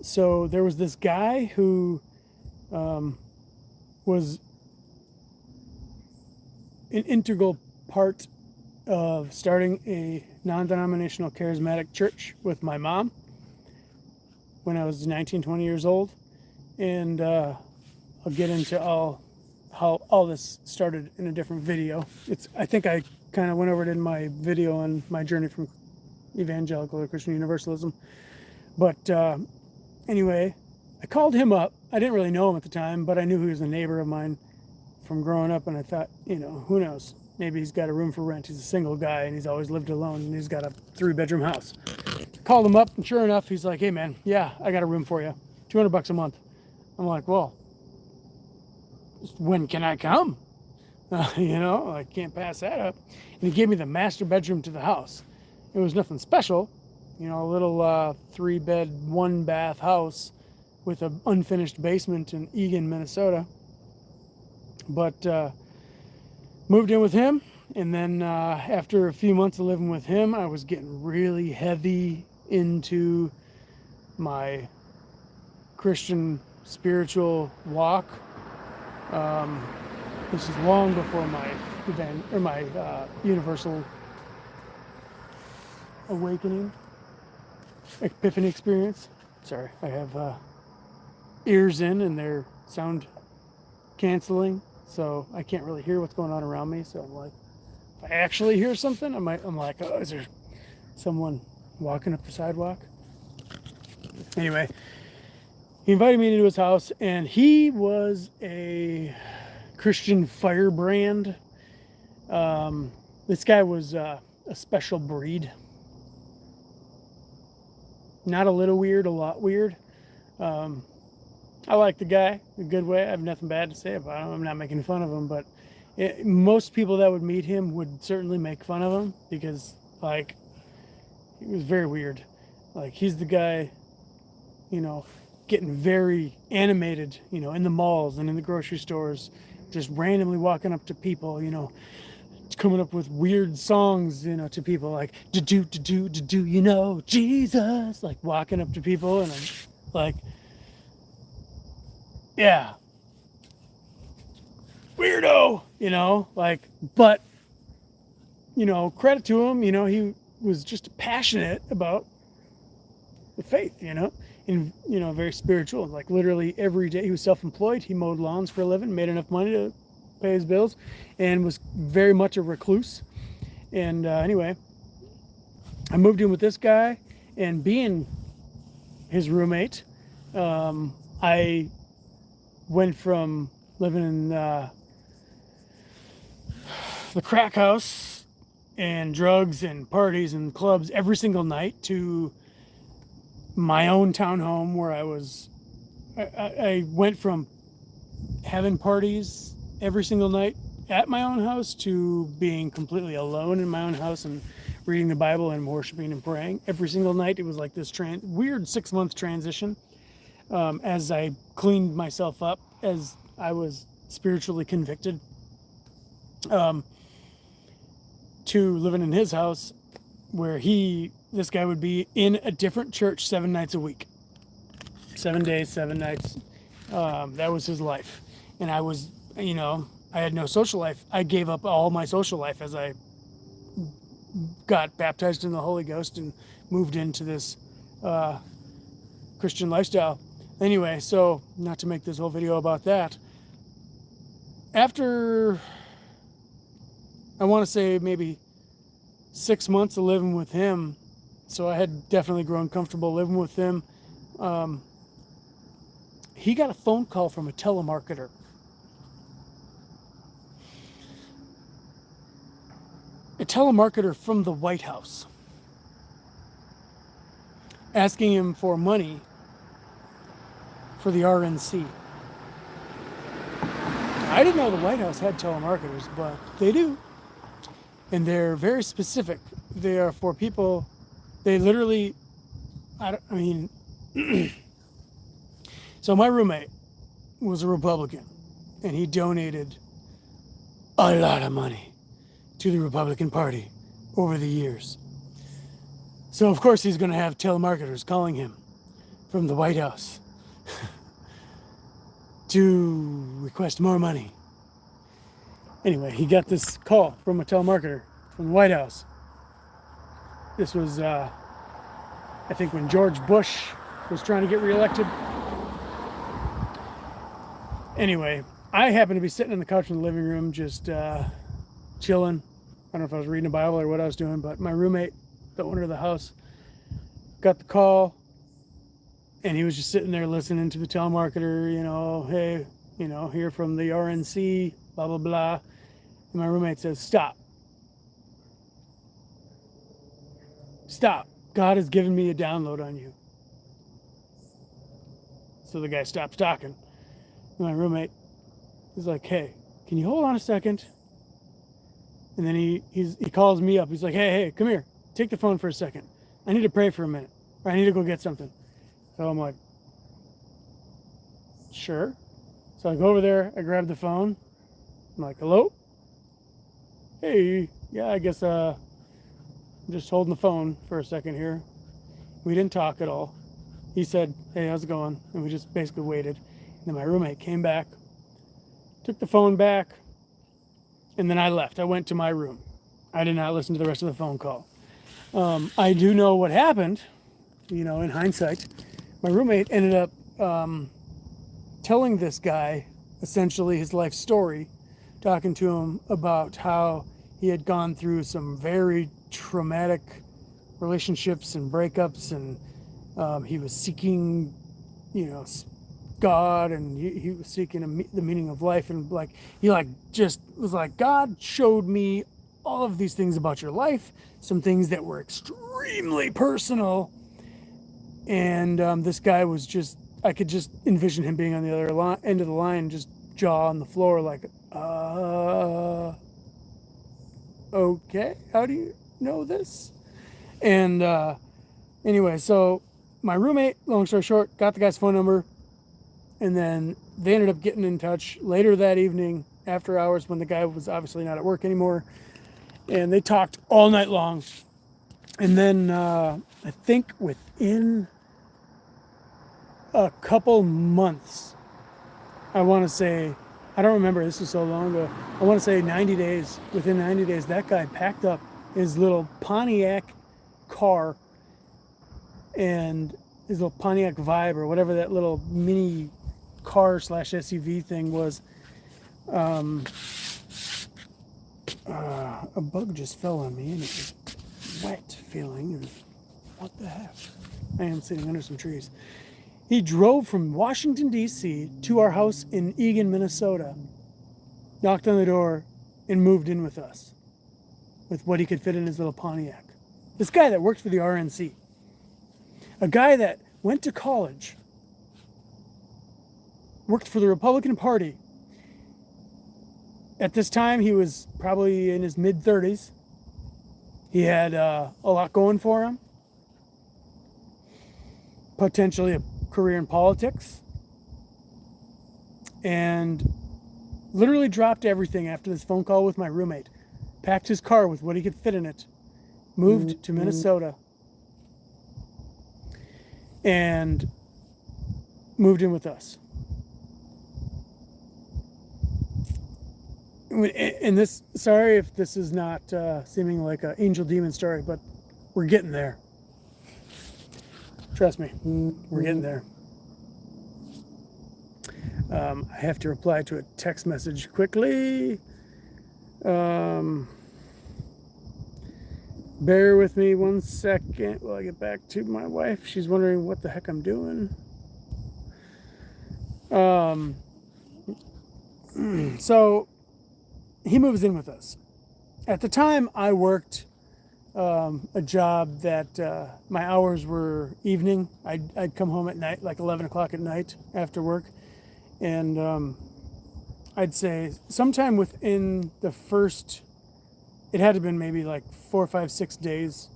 so there was this guy who was an integral part of starting a non-denominational charismatic church with my mom when I was 19, 20 years old. And I'll get into how all this started in a different video. I think I kind of went over it in my video on my journey from evangelical or Christian universalism. But anyway, I called him up. I didn't really know him at the time, but I knew he was a neighbor of mine from growing up, and I thought, who knows? Maybe he's got a room for rent. He's a single guy, and he's always lived alone, and he's got a 3-bedroom house. Called him up, and sure enough, he's like, hey, man, yeah, I got a room for you. $200 a month. I'm like, well, when can I come? I can't pass that up. And he gave me the master bedroom to the house. It was nothing special, a little 3-bed, 1-bath house with an unfinished basement in Eagan, Minnesota. But moved in with him, and then after a few months of living with him, I was getting really heavy into my Christian spiritual walk. This is long before my universal awakening, epiphany experience. Sorry, I have ears in and they're sound canceling, so I can't really hear what's going on around me. So I'm like, if I actually hear something, I'm like, oh, is there someone walking up the sidewalk? Anyway, he invited me into his house, and he was a Christian firebrand. This guy was a a special breed. Not a little weird, a lot weird. I like the guy in a good way. I have nothing bad to say about him. I'm not making fun of him, but most people that would meet him would certainly make fun of him because, like, he was very weird. Like, he's the guy, getting very animated, in the malls and in the grocery stores, just randomly walking up to people, coming up with weird songs, to people like do Jesus, like walking up to people and I'm like, yeah, weirdo, like, but credit to him, he was just passionate about the faith, and very spiritual. Like literally every day he was self-employed. He mowed lawns for a living, made enough money to pay his bills, and was very much a recluse. And anyway, I moved in with this guy, and being his roommate, I went from living in the crack house and drugs and parties and clubs every single night to my own townhome where I went from having parties every single night at my own house to being completely alone in my own house and reading the Bible and worshiping and praying every single night. It was like this weird 6-month transition as I cleaned myself up, as I was spiritually convicted, to living in his house where this guy would be in a different church 7 nights a week, 7 days, 7 nights. That was his life. And I was, I had no social life. I gave up all my social life as I got baptized in the Holy Ghost and moved into this Christian lifestyle. Anyway, so not to make this whole video about that, after, I want to say maybe 6 months of living with him, so I had definitely grown comfortable living with him, he got a phone call from a telemarketer. A telemarketer from the White House, asking him for money for the RNC. I didn't know the White House had telemarketers, but they do. And they're very specific. They are for people, they literally, so my roommate was a Republican, and he donated a lot of money to the Republican Party over the years. So of course he's going to have telemarketers calling him from the White House to request more money. Anyway, he got this call from a telemarketer from the White House. This was, I think, when George Bush was trying to get reelected. Anyway, I happened to be sitting on the couch in the living room just chilling. I don't know if I was reading the Bible or what I was doing, but my roommate, the owner of the house, got the call, and he was just sitting there listening to the telemarketer, hey, here from the RNC, blah, blah, blah. And my roommate says, stop. Stop. God has given me a download on you. So the guy stops talking. And my roommate is like, hey, can you hold on a second? And then he calls me up. He's like, hey, come here. Take the phone for a second. I need to pray for a minute. Or I need to go get something. So I'm like, sure. So I go over there. I grab the phone. I'm like, hello? Hey, yeah, I guess I'm just holding the phone for a second here. We didn't talk at all. He said, hey, how's it going? And we just basically waited. And then my roommate came back, took the phone back, and then I left. I went to my room. I did not listen to the rest of the phone call. I do know what happened, in hindsight. My roommate ended up telling this guy essentially his life story, talking to him about how he had gone through some very traumatic relationships and breakups, and he was seeking, God, and he was seeking the meaning of life, and he just was like, God showed me all of these things about your life, some things that were extremely personal. And this guy was just, I could just envision him being on the other end of the line, just jaw on the floor, like, okay, how do you know this? And anyway, so my roommate, long story short, got the guy's phone number, and then they ended up getting in touch later that evening after hours when the guy was obviously not at work anymore, and they talked all night long. And then I think within a couple months, I want to say, I don't remember, this was so long ago, I want to say 90 days, within 90 days, that guy packed up his little Pontiac car and his little Pontiac Vibe, or whatever that little mini car slash SUV thing was. A bug just fell on me and it was wet feeling, and what the heck? I am sitting under some trees. He drove from Washington, D.C. to our house in Eagan, Minnesota, knocked on the door, and moved in with us with what he could fit in his little Pontiac. This guy that worked for the RNC, a guy that went to college, worked for the Republican Party. At this time, he was probably in his mid-30s. He had a lot going for him, potentially a career in politics, and literally dropped everything after this phone call with my roommate, packed his car with what he could fit in it, moved to Minnesota, and moved in with us. And this, sorry if this is not seeming like an angel demon story, but we're getting there. Trust me, we're getting there. I have to reply to a text message quickly. Bear with me 1 second while I get back to my wife. She's wondering what the heck I'm doing. So he moves in with us. At the time, I worked a job that my hours were evening. I'd come home at night, like 11 o'clock at night after work. And I'd say sometime within the first, it had to have been maybe like 4, 5, 6 days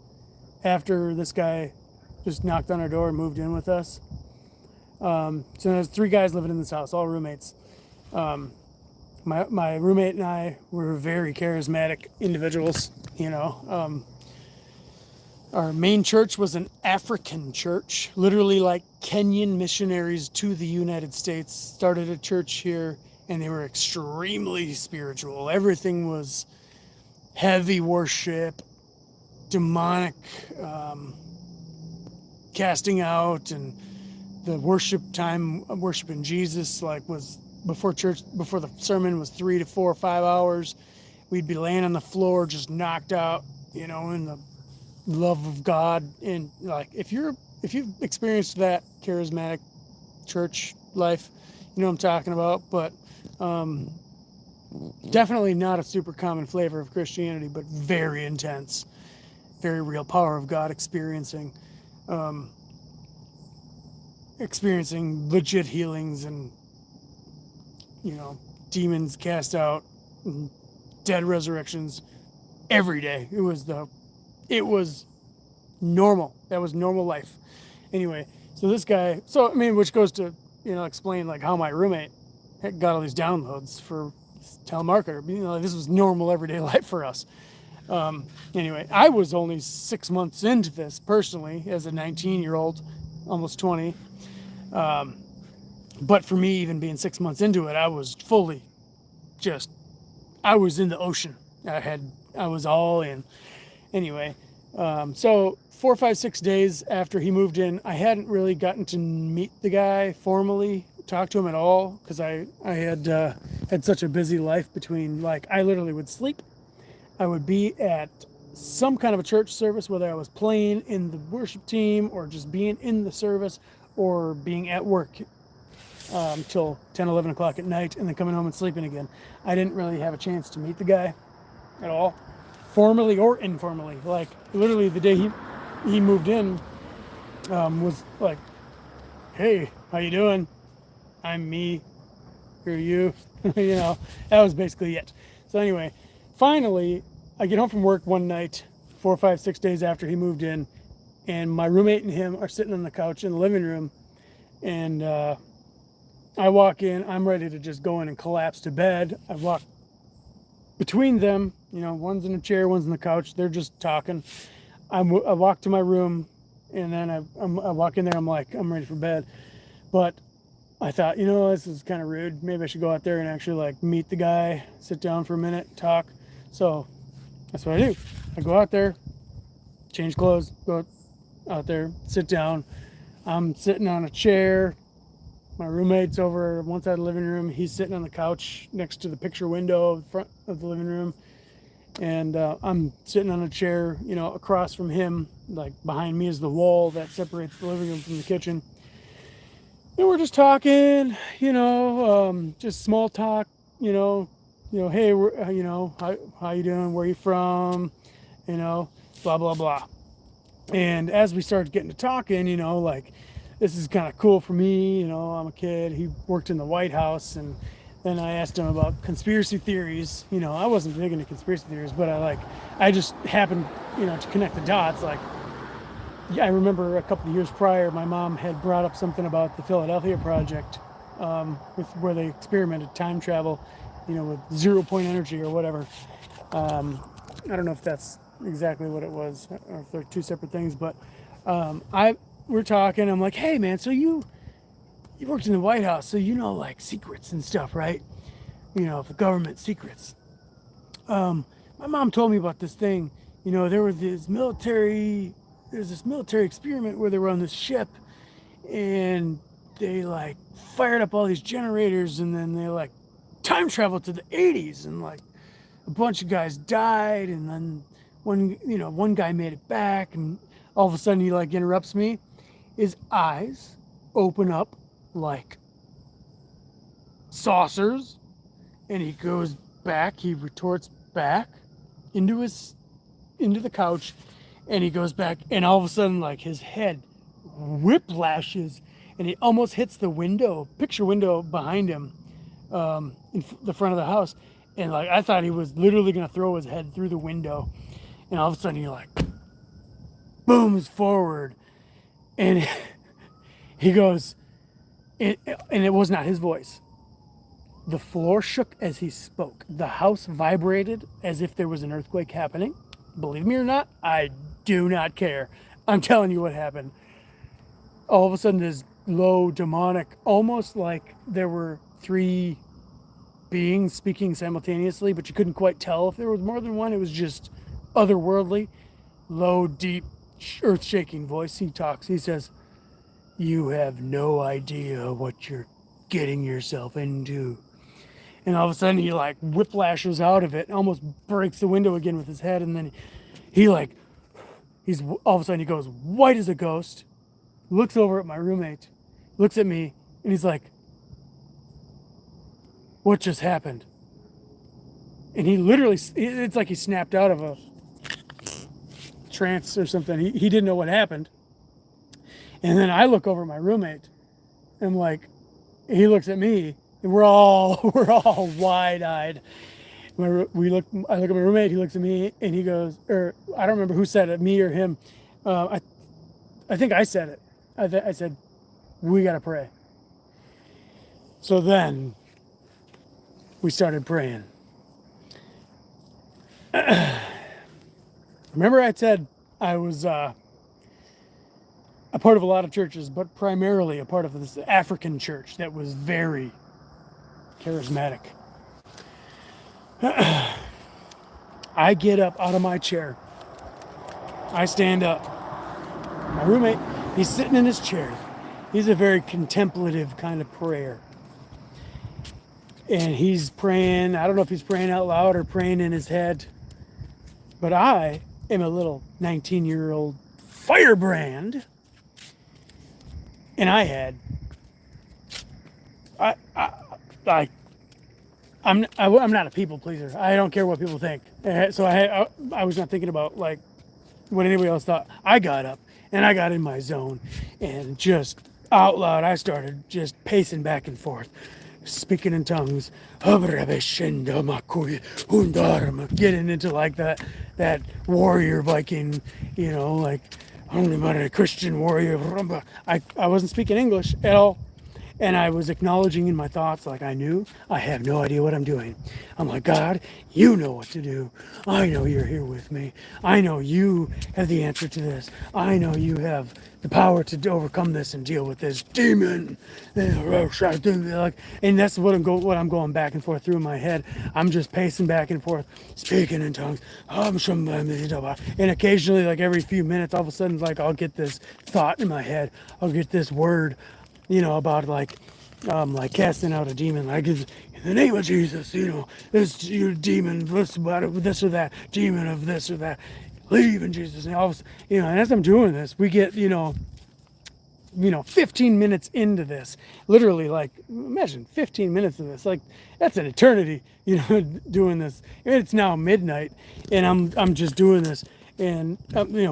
after this guy just knocked on our door and moved in with us. So there's 3 guys living in this house, all roommates. My roommate and I were very charismatic individuals, you know. Our main church was an African church, literally like Kenyan missionaries to the United States started a church here, and they were extremely spiritual. Everything was heavy worship, demonic casting out, and the worship time, worshiping Jesus, like was before church, before the sermon was 3 to 4 or 5 hours. We'd be laying on the floor, just knocked out, you know, in the love of God. And like, if you've experienced that charismatic church life, you know what I'm talking about. But definitely not a super common flavor of Christianity, but very intense, very real power of God experiencing legit healings, and, you know, demons cast out, and dead resurrections every day. It was normal. That was normal life. Anyway, so this guy, which goes to, you know, explain like how my roommate had got all these downloads for telemarketer. You know, this was normal everyday life for us. Anyway, I was only 6 months into this personally as a 19-year-old, almost 20. But for me, even being 6 months into it, I was fully I was in the ocean. I was all in. Anyway, so 4, 5, 6 days after he moved in, I hadn't really gotten to meet the guy formally, talk to him at all, because I had such a busy life between, like, I literally would sleep. I would be at some kind of a church service, whether I was playing in the worship team or just being in the service or being at work till 10, 11 o'clock at night, and then coming home and sleeping again. I didn't really have a chance to meet the guy at all. formally or informally. Like literally the day he moved in, was like, "Hey, how you doing? I'm me. Who are you?" You know, that was basically it. So anyway, finally, I get home from work one night, 4, 5, 6 days after he moved in, and my roommate and him are sitting on the couch in the living room, and I walk in. I'm ready to just go in and collapse to bed. I walk between them. You know, one's in a chair, one's on the couch. They're just talking. I walk to my room, and then I walk in there. I'm like, I'm ready for bed. But I thought, you know, this is kind of rude. Maybe I should go out there and actually like meet the guy, sit down for a minute, talk. So that's what I do. I go out there, change clothes, go out there, sit down. I'm sitting on a chair. My roommate's over one side of the living room. He's sitting on the couch next to the picture window in front of the living room. And I'm sitting on a chair, you know, across from him. Like behind me is the wall that separates the living room from the kitchen. And we're just talking, you know, just small talk, hey, how you doing? Where you from? You know, blah, blah, blah. And as we started getting to talking, you know, like, this is kind of cool for me. You know, I'm a kid. He worked in the White House. And then I asked him about conspiracy theories. You know, I wasn't big into conspiracy theories, but I just happened, you know, to connect the dots. Like, I remember a couple of years prior, my mom had brought up something about the Philadelphia Project, where they experimented time travel, you know, with 0 point energy or whatever. I don't know if that's exactly what it was, or if they're two separate things. But we're talking. I'm like, hey man, so you worked in the White House, so you know like secrets and stuff, right? You know, the government secrets. My mom told me about this thing. You know, there's this military experiment where they were on this ship, and they like fired up all these generators, and then they like time traveled to the 80s, and like a bunch of guys died, and then one guy made it back, and all of a sudden he like interrupts me. His eyes open up like saucers, and he goes back. He retorts back into the couch, and he goes back, and all of a sudden like his head whiplashes, and he almost hits the picture window behind him, the front of the house. And like I thought he was literally gonna throw his head through the window, and all of a sudden he like booms forward, and he goes, and it was not his voice. The floor shook as he spoke. The house vibrated as if there was an earthquake happening. Believe me or not, I do not care. I'm telling you what happened. All of a sudden, this low, demonic, almost like there were three beings speaking simultaneously, but you couldn't quite tell if there was more than one. It was just otherworldly, low, deep, earth-shaking voice. He talks. He says, "You have no idea what you're getting yourself into." And all of a sudden he like whiplashes out of it and almost breaks the window again with his head. And then he's all of a sudden he goes white as a ghost, looks over at my roommate, looks at me, and he's like, "What just happened?" And he literally, it's like he snapped out of a trance or something. He didn't know what happened. And then I look over at my roommate, and like, he looks at me, and we're all wide-eyed. I look at my roommate. He looks at me, and he goes, or I don't remember who said it, me or him. I think I said it. I said, "We gotta pray." So then we started praying. Remember, I said I was a part of a lot of churches, but primarily a part of this African church that was very charismatic. I get up out of my chair. I stand up. My roommate, he's sitting in his chair. He's a very contemplative kind of prayer. And he's praying. I don't know if he's praying out loud or praying in his head. But I am a little 19-year-old firebrand. And I I'm not a people pleaser. I don't care what people think. So I was not thinking about like what anybody else thought. I got up and I got in my zone, and just out loud I started just pacing back and forth, speaking in tongues, getting into like that warrior Viking, like only but a Christian warrior. I wasn't speaking English at all. And I was acknowledging in my thoughts, like I have no idea what I'm doing. I'm like, God, you know what to do. I know you're here with me. I know you have the answer to this. I know you have the power to overcome this and deal with this demon. And that's what I'm going back and forth through in my head. I'm just pacing back and forth, speaking in tongues. And occasionally, like every few minutes, all of a sudden, like I'll get this thought in my head. I'll get this word, about like casting out a demon, like in the name of Jesus, this you demon, this or that demon of this or that, leave in Jesus' name. And as I'm doing this, we get 15 minutes into this, literally, like imagine 15 minutes of this, like that's an eternity, doing this. It's now midnight, and I'm just doing this, and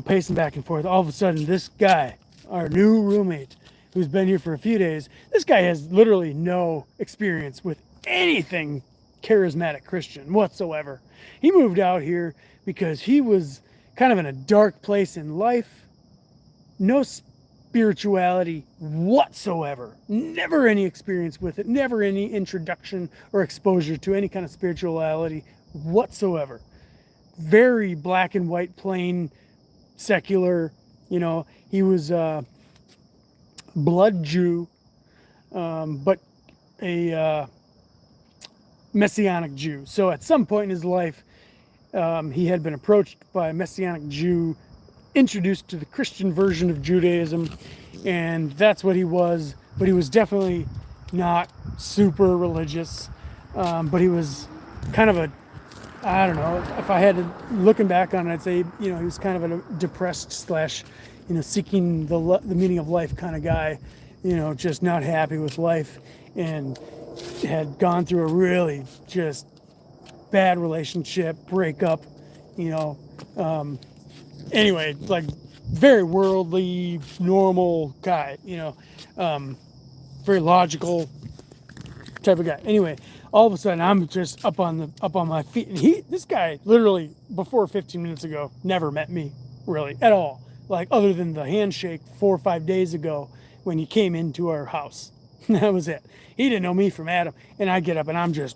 pacing back and forth. All of a sudden, this guy, our new roommate, who's been here for a few days, this guy has literally no experience with anything charismatic Christian whatsoever. He moved out here because he was kind of in a dark place in life, no spirituality whatsoever, never any experience with it, never any introduction or exposure to any kind of spirituality whatsoever. Very black and white, plain, secular. He was blood Jew, but a Messianic Jew. So at some point in his life, he had been approached by a Messianic Jew, introduced to the Christian version of Judaism, and that's what he was. But he was definitely not super religious, but he was kind of I don't know, if I had to, looking back on it, I'd say, he was kind of a depressed slash, seeking the meaning of life kind of guy, just not happy with life, and had gone through a really just bad relationship, breakup, anyway, like very worldly, normal guy, very logical type of guy. Anyway, all of a sudden I'm just up on my feet, and this guy literally before 15 minutes ago never met me really at all, like other than the handshake 4 or 5 days ago when he came into our house. That was it. He didn't know me from Adam. And I get up and I'm just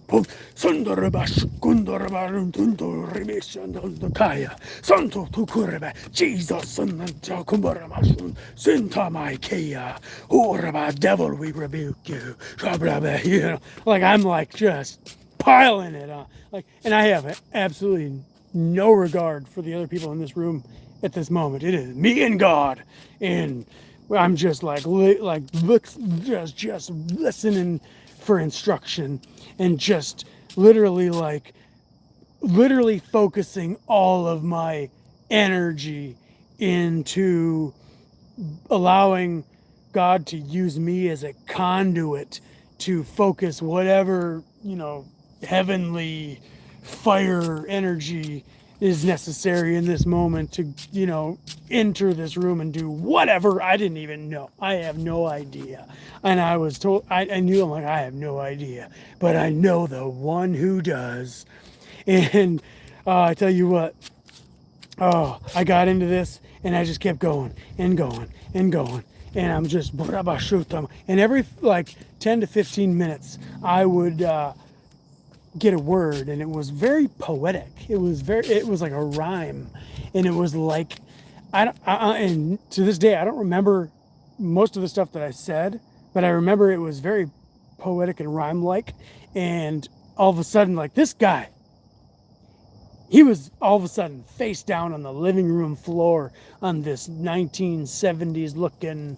Jesus, devil, we rebuke you. Like I'm like just piling it on. Like, and I have absolutely no regard for the other people in this room at this moment. It is me and God, and I'm just just listening for instruction, and just literally focusing all of my energy into allowing God to use me as a conduit to focus whatever, heavenly fire energy is necessary in this moment to, enter this room and do whatever. I didn't even know. I have no idea. And I was told, I knew, I'm like, I have no idea. But I know the one who does. And I tell you what, I got into this and I just kept going and going and going. And I'm just, and every like 10 to 15 minutes, I would get a word, and it was very poetic. It was like a rhyme, and it was like, and to this day, I don't remember most of the stuff that I said, but I remember it was very poetic and rhyme-like. And all of a sudden, like this guy, he was all of a sudden face down on the living room floor on this 1970s looking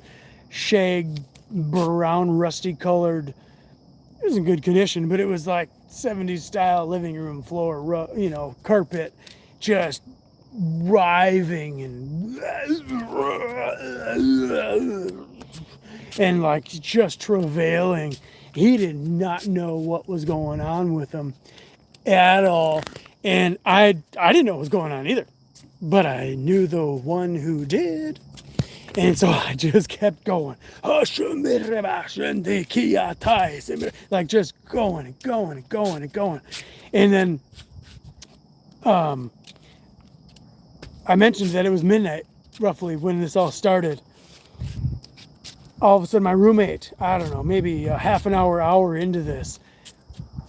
shag, brown, rusty colored. It was in good condition, but it was like 70s style living room floor, carpet, just writhing and like just travailing. He did not know what was going on with him at all. And I didn't know what was going on either. But I knew the one who did. And so I just kept going. Like just going and going and going and going. And then I mentioned that it was midnight, roughly, when this all started. All of a sudden, my roommate, I don't know, maybe a half an hour into this,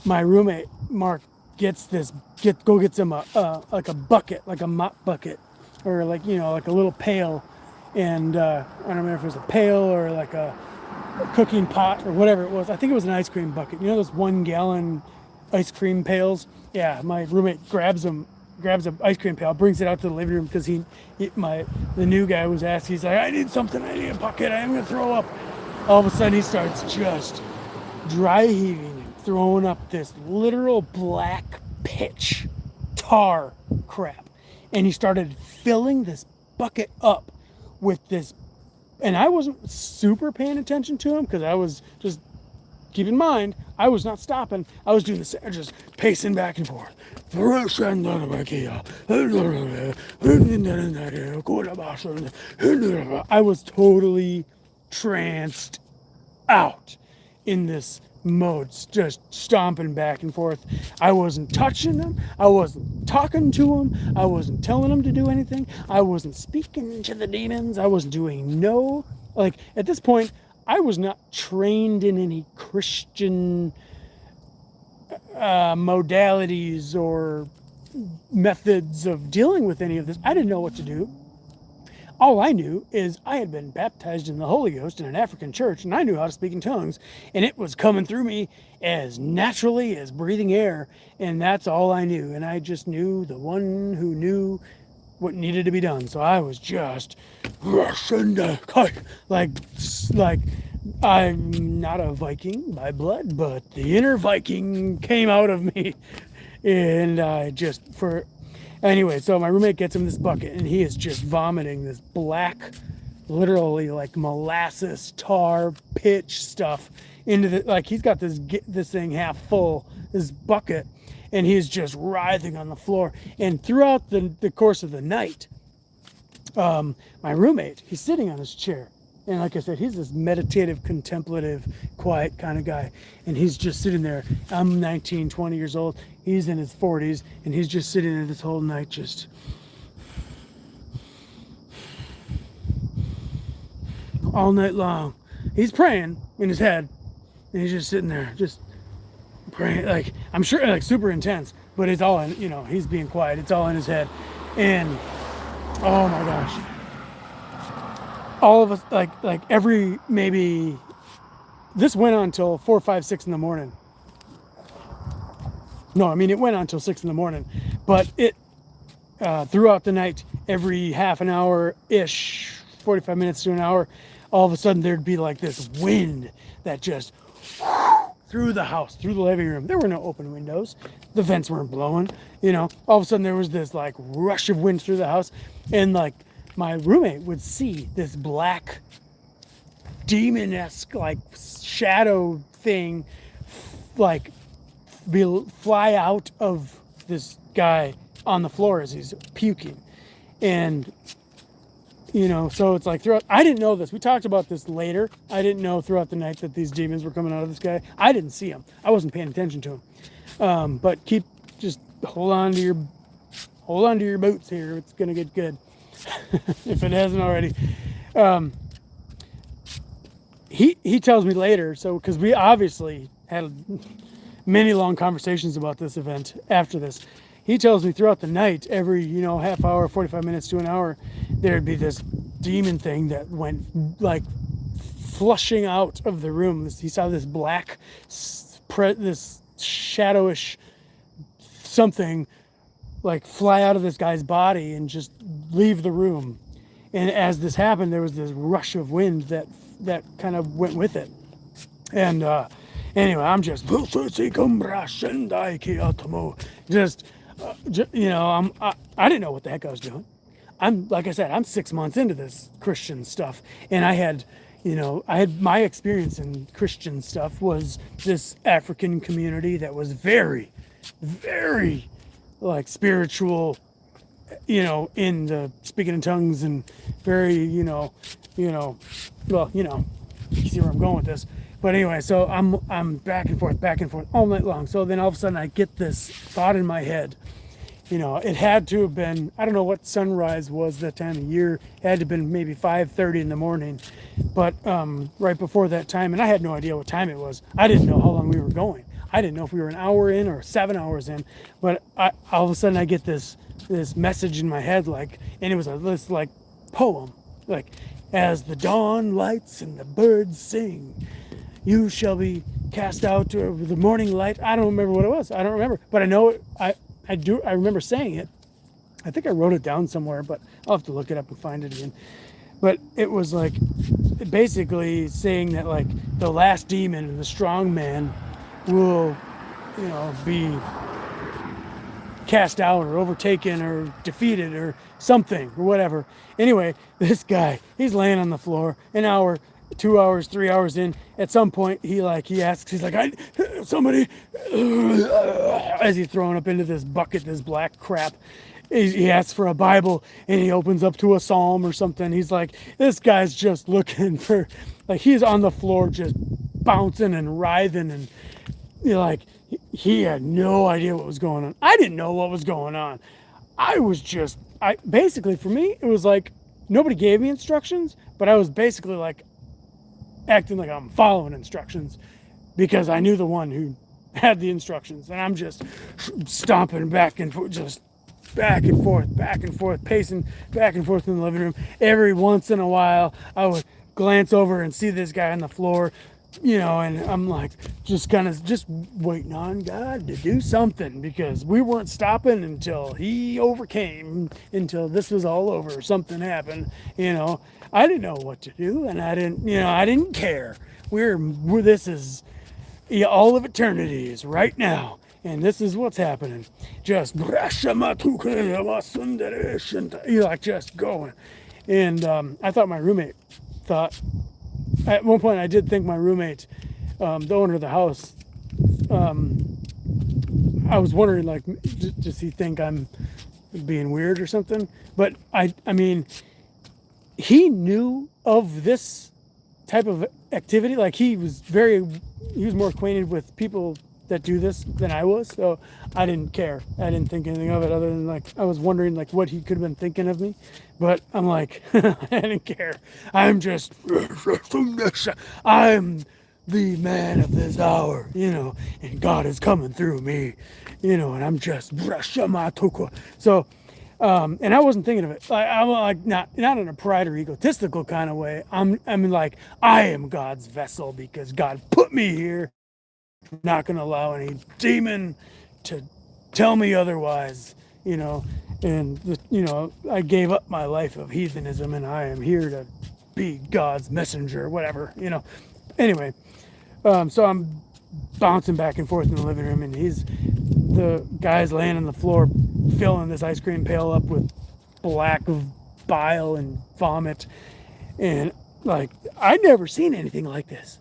my roommate, Mark, gets him like a bucket, like a mop bucket, or like, like a little pail. And I don't remember if it was a pail or like a cooking pot or whatever it was. I think it was an ice cream bucket. You know those 1 gallon ice cream pails? Yeah, my roommate grabs an ice cream pail, brings it out to the living room because the new guy was asking. He's like, I need something, I need a bucket, I'm gonna throw up. All of a sudden he starts just dry heaving and throwing up this literal black pitch tar crap. And he started filling this bucket up with this, and I wasn't super paying attention to him because I was just, keep in mind, I was not stopping. I was doing this, just pacing back and forth. I was totally tranced out in this mode, just stomping back and forth. I wasn't touching him. I wasn't talking to him. I wasn't telling him to do anything. I wasn't speaking to the demons. I wasn't doing at this point, I was not trained in any Christian modalities or methods of dealing with any of this. I didn't know what to do. All I knew is I had been baptized in the Holy Ghost in an African church, and I knew how to speak in tongues, and it was coming through me as naturally as breathing air, and that's all I knew. And I just knew the one who knew what needed to be done. So I was just like I'm not a Viking by blood, but the inner Viking came out of me, and anyway, so my roommate gets him this bucket, and he is just vomiting this black, literally like molasses, tar, pitch stuff into he's got this thing half full, this bucket, and he's just writhing on the floor. And throughout the course of the night, my roommate, he's sitting on his chair. And like I said, he's this meditative, contemplative, quiet kind of guy. And he's just sitting there. I'm 19, 20 years old. He's in his 40s. And he's just sitting there this whole night just... all night long. He's praying in his head. And he's just sitting there, just praying. Like, I'm sure, like, super intense. But it's all in, he's being quiet. It's all in his head. And, oh my gosh. All of us, like every, maybe, this went on till 4, 5, 6 in the morning. No, I mean, it went on till 6 in the morning, but it, throughout the night, every half an hour-ish, 45 minutes to an hour, all of a sudden there'd be like this wind that just through the house, through the living room. There were no open windows. The vents weren't blowing, all of a sudden there was this like rush of wind through the house, and like, my roommate would see this black demon-esque like shadow thing like fly out of this guy on the floor as he's puking. And so it's like I didn't know this. We talked about this later. I didn't know throughout the night that these demons were coming out of this guy. I didn't see him. I wasn't paying attention to him. But just hold on to your boots here. It's gonna get good. If it hasn't already. He tells me later, so because we obviously had many long conversations about this event after this. He tells me throughout the night, every half hour, 45 minutes to an hour, there'd be this demon thing that went like flushing out of the room. He saw this black, this shadowish something like fly out of this guy's body and just leave the room. And as this happened, there was this rush of wind that kind of went with it. And anyway, I'm just I didn't know what the heck I was doing. Like I said, I'm 6 months into this Christian stuff, and I had I had my experience in Christian stuff was this African community that was very, very like spiritual, in the speaking in tongues and very, well, you see where I'm going with this. But anyway, so I'm back and forth all night long. So then all of a sudden I get this thought in my head. It had to have been, I don't know what sunrise was that time of year. It had to have been maybe 5:30 in the morning. But right before that time, and I had no idea what time it was. I didn't know how long we were going. I didn't know if we were an hour in or 7 hours in. But all of a sudden I get this message in my head, and it was this like poem, like, as the dawn lights and the birds sing, you shall be cast out to the morning light. I don't remember what it was. I don't remember, but I know it. I do. I remember saying it. I think I wrote it down somewhere, but I'll have to look it up and find it again. But it was like basically saying that like the last demon and the strong man will, be cast out or overtaken or defeated or something or whatever. Anyway, this guy, he's laying on the floor an hour, 2 hours, 3 hours in. At some point, he asks, he's like, somebody, as he's throwing up into this bucket, this black crap. He asks for a Bible and he opens up to a psalm or something. He's like, this guy's just looking for, like, he's on the floor just bouncing and writhing, and he had no idea what was going on. I didn't know what was going on. I basically, for me, it was like nobody gave me instructions, but I was basically like acting like I'm following instructions because I knew the one who had the instructions, and I'm just stomping back and forth, just back and forth, pacing back and forth in the living room. Every once in a while, I would glance over and see this guy on the floor, and I'm like just kind of just waiting on God to do something, because we weren't stopping until he overcame, until this was all over or something happened. I didn't know what to do, and I didn't care. This is all of eternity is right now, and this is what's happening. Just just going. And I thought my roommate thought, at one point I did think my roommate, the owner of the house, I was wondering, like, does he think I'm being weird or something? But I mean, he knew of this type of activity. Like, he was more acquainted with people that do this than I was, so I didn't care. I didn't think anything of it, other than like I was wondering like what he could have been thinking of me. But I'm like, I didn't care. I'm just, I'm the man of this hour, and God is coming through me, and I'm just so. And I wasn't thinking of it. I'm like not in a pride or egotistical kind of way. I mean, like, I am God's vessel because God put me here. I'm not going to allow any demon to tell me otherwise, And I gave up my life of heathenism, and I am here to be God's messenger, whatever, Anyway, so I'm bouncing back and forth in the living room, and the guy's laying on the floor filling this ice cream pail up with black bile and vomit, and like, I'd never seen anything like this.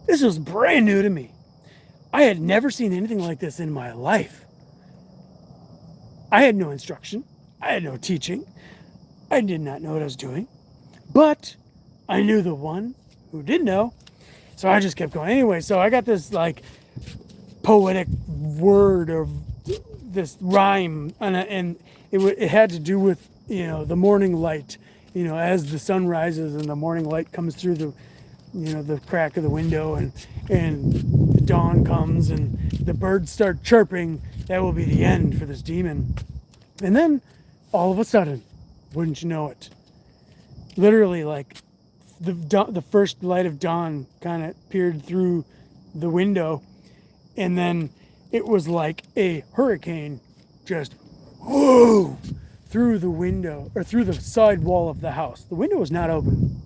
This was brand new to me. I had never seen anything like this in my life. I had no instruction. I had no teaching. I did not know what I was doing, but I knew the one who did know. So I just kept going. Anyway, so I got this like poetic word of this rhyme, and it had to do with the morning light. As the sun rises and the morning light comes through the crack of the window, and the dawn comes and the birds start chirping, that will be the end for this demon. And then all of a sudden, wouldn't you know it, literally like the first light of dawn kind of peered through the window, and then it was like a hurricane just whoa through the window, or through the side wall of the house. The window was not open,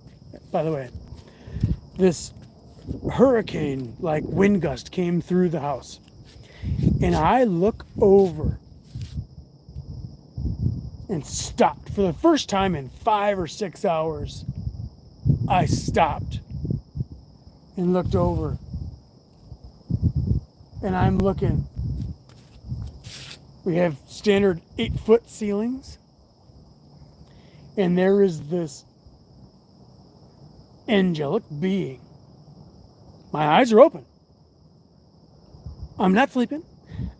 by the way. This hurricane like wind gust came through the house, and I look over and stopped for the first time in 5 or 6 hours. I stopped and looked over. And I'm looking. We have standard 8-foot ceilings. And there is this angelic being. My eyes are open. I'm not sleeping.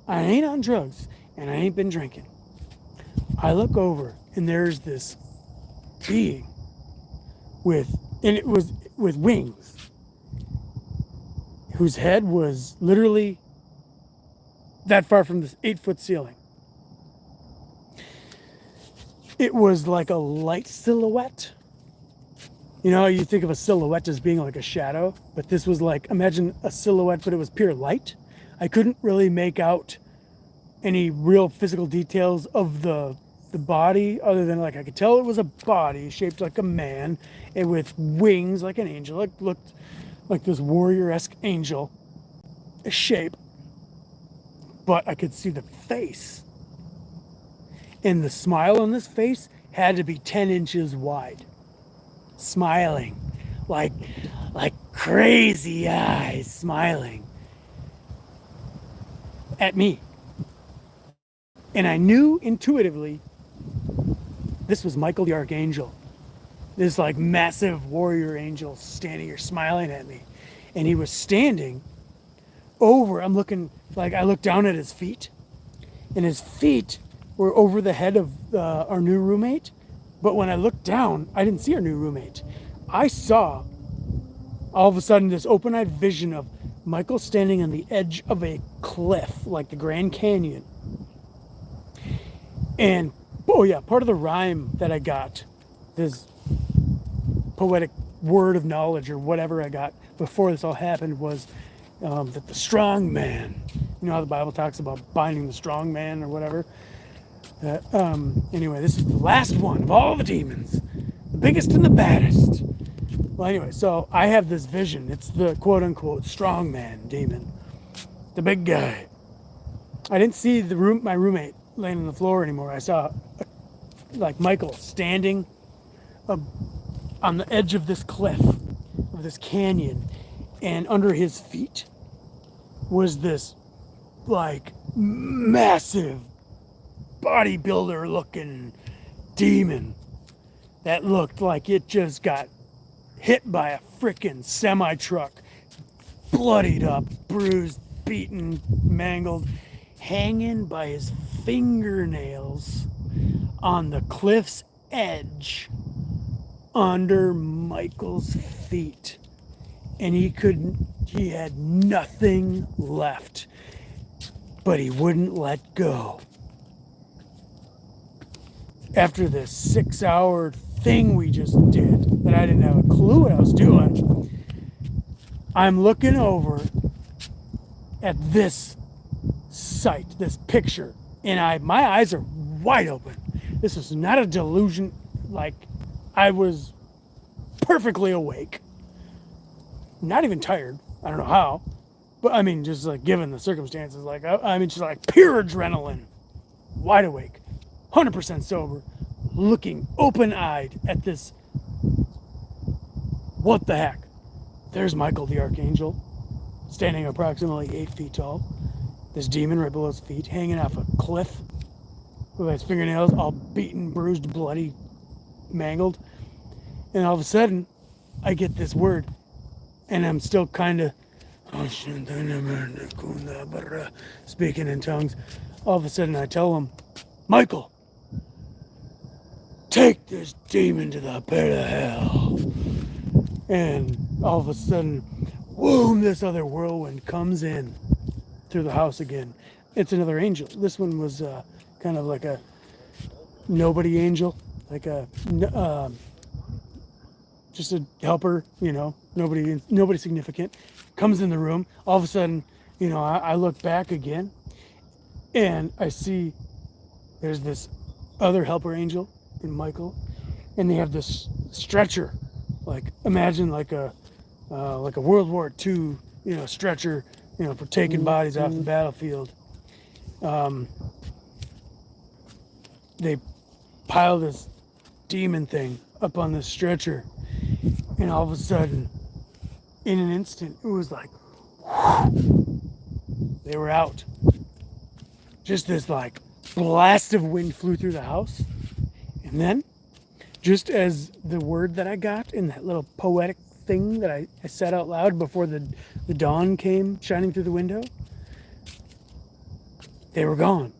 I ain't on drugs. And I ain't been drinking. I look over and there's this being with wings, whose head was literally that far from this 8-foot ceiling. It was like a light silhouette. You know, you think of a silhouette as being like a shadow, but this was like, imagine a silhouette, but it was pure light. I couldn't really make out any real physical details of the body, other than like I could tell it was a body shaped like a man and with wings like an angel. It looked like this warrior-esque angel shape, but I could see the face, and the smile on this face had to be 10 inches wide, smiling like crazy eyes, smiling at me. And I knew intuitively this was Michael the Archangel, this like massive warrior angel standing here smiling at me. And he was standing over, I'm looking, like I looked down at his feet, and his feet were over the head of our new roommate. But when I looked down, I didn't see our new roommate. I saw all of a sudden this open-eyed vision of Michael standing on the edge of a cliff, like the Grand Canyon. And, oh yeah, part of the rhyme that I got, this poetic word of knowledge or whatever I got before this all happened, was that the strong man, you know how the Bible talks about binding the strong man or whatever? Anyway, this is the last one of all the demons, the biggest and the baddest. Well, anyway, so I have this vision. It's the quote-unquote strong man demon, the big guy. I didn't see my roommate laying on the floor anymore. I saw like Michael standing on the edge of this cliff, of this canyon, and under his feet was this like massive bodybuilder looking demon that looked like it just got hit by a frickin' semi-truck, bloodied up, bruised, beaten, mangled, hanging by his fingernails on the cliff's edge under Michael's feet. And he had nothing left, but he wouldn't let go. After this 6-hour thing we just did, that I didn't have a clue what I was doing, I'm looking over at this sight, this picture, and my eyes are wide open. This is not a delusion. Like, I was perfectly awake, not even tired. I don't know how, but I mean, just like given the circumstances, like I mean, just like pure adrenaline, wide awake, 100% sober, looking open-eyed at this. What the heck? There's Michael the Archangel, standing approximately 8 feet tall. This demon right below his feet, hanging off a cliff with his fingernails all beaten, bruised, bloody, mangled. And all of a sudden, I get this word, and I'm still kind of speaking in tongues. All of a sudden, I tell him, Michael, take this demon to the pit of hell. And all of a sudden, boom, this other whirlwind comes in through the house again. It's another angel. This one was kind of like a nobody angel, like a just a helper, you know, nobody significant. Comes in the room. All of a sudden, you know, I look back again, and I see there's this other helper angel in Michael, and they have this stretcher, like imagine like a World War II, you know, stretcher, you know, for taking bodies off the battlefield. They pile this demon thing up on this stretcher, And all of a sudden, in an instant, it was like, they were out. Just this like blast of wind flew through the house. And then, just as the word that I got in that little poetic thing that I said out loud before the dawn came shining through the window, they were gone.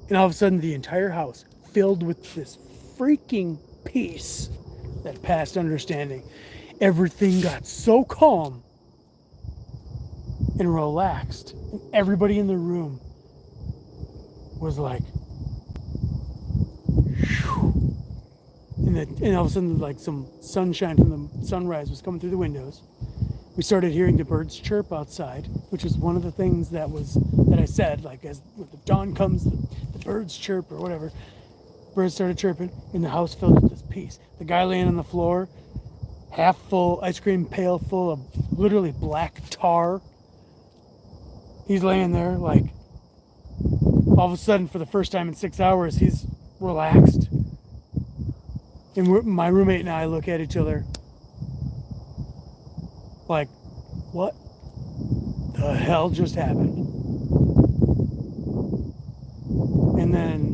And all of a sudden, the entire house filled with this freaking peace that passed understanding. Everything got so calm and relaxed. And everybody in the room was like, phew. And all of a sudden, like some sunshine from the sunrise was coming through the windows. We started hearing the birds chirp outside, which was one of the things that I said, like as when the dawn comes, the birds chirp or whatever. Birds started chirping, and the house filled with this peace. The guy laying on the floor, half full ice cream pail full of literally black tar. He's laying there like, all of a sudden, for the first time in 6 hours, he's relaxed. And my roommate and I look at each other like, what the hell just happened? And then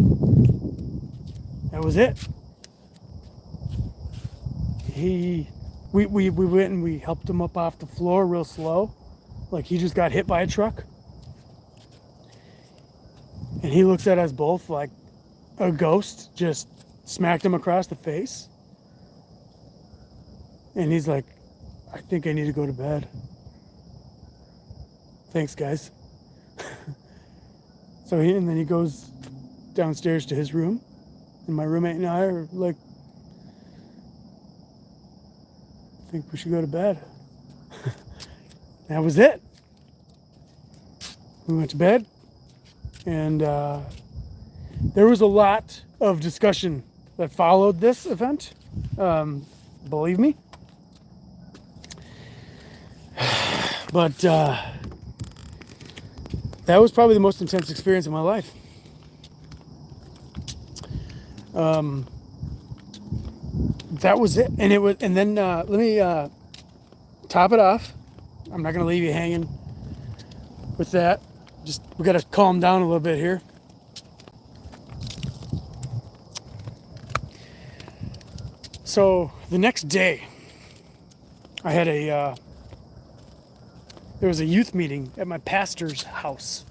that was it. We went and we helped him up off the floor real slow, like he just got hit by a truck. And he looks at us both like a ghost just smacked him across the face. And he's like, I think I need to go to bed. Thanks, guys. And then he goes downstairs to his room. And my roommate and I are like, I think we should go to bed. That was it. We went to bed. And there was a lot of discussion that followed this event. Believe me. But that was probably the most intense experience of my life. That was it. And then let me top it off. I'm not going to leave you hanging with that. We got to calm down a little bit here. So the next day, I had there was a youth meeting at my pastor's house.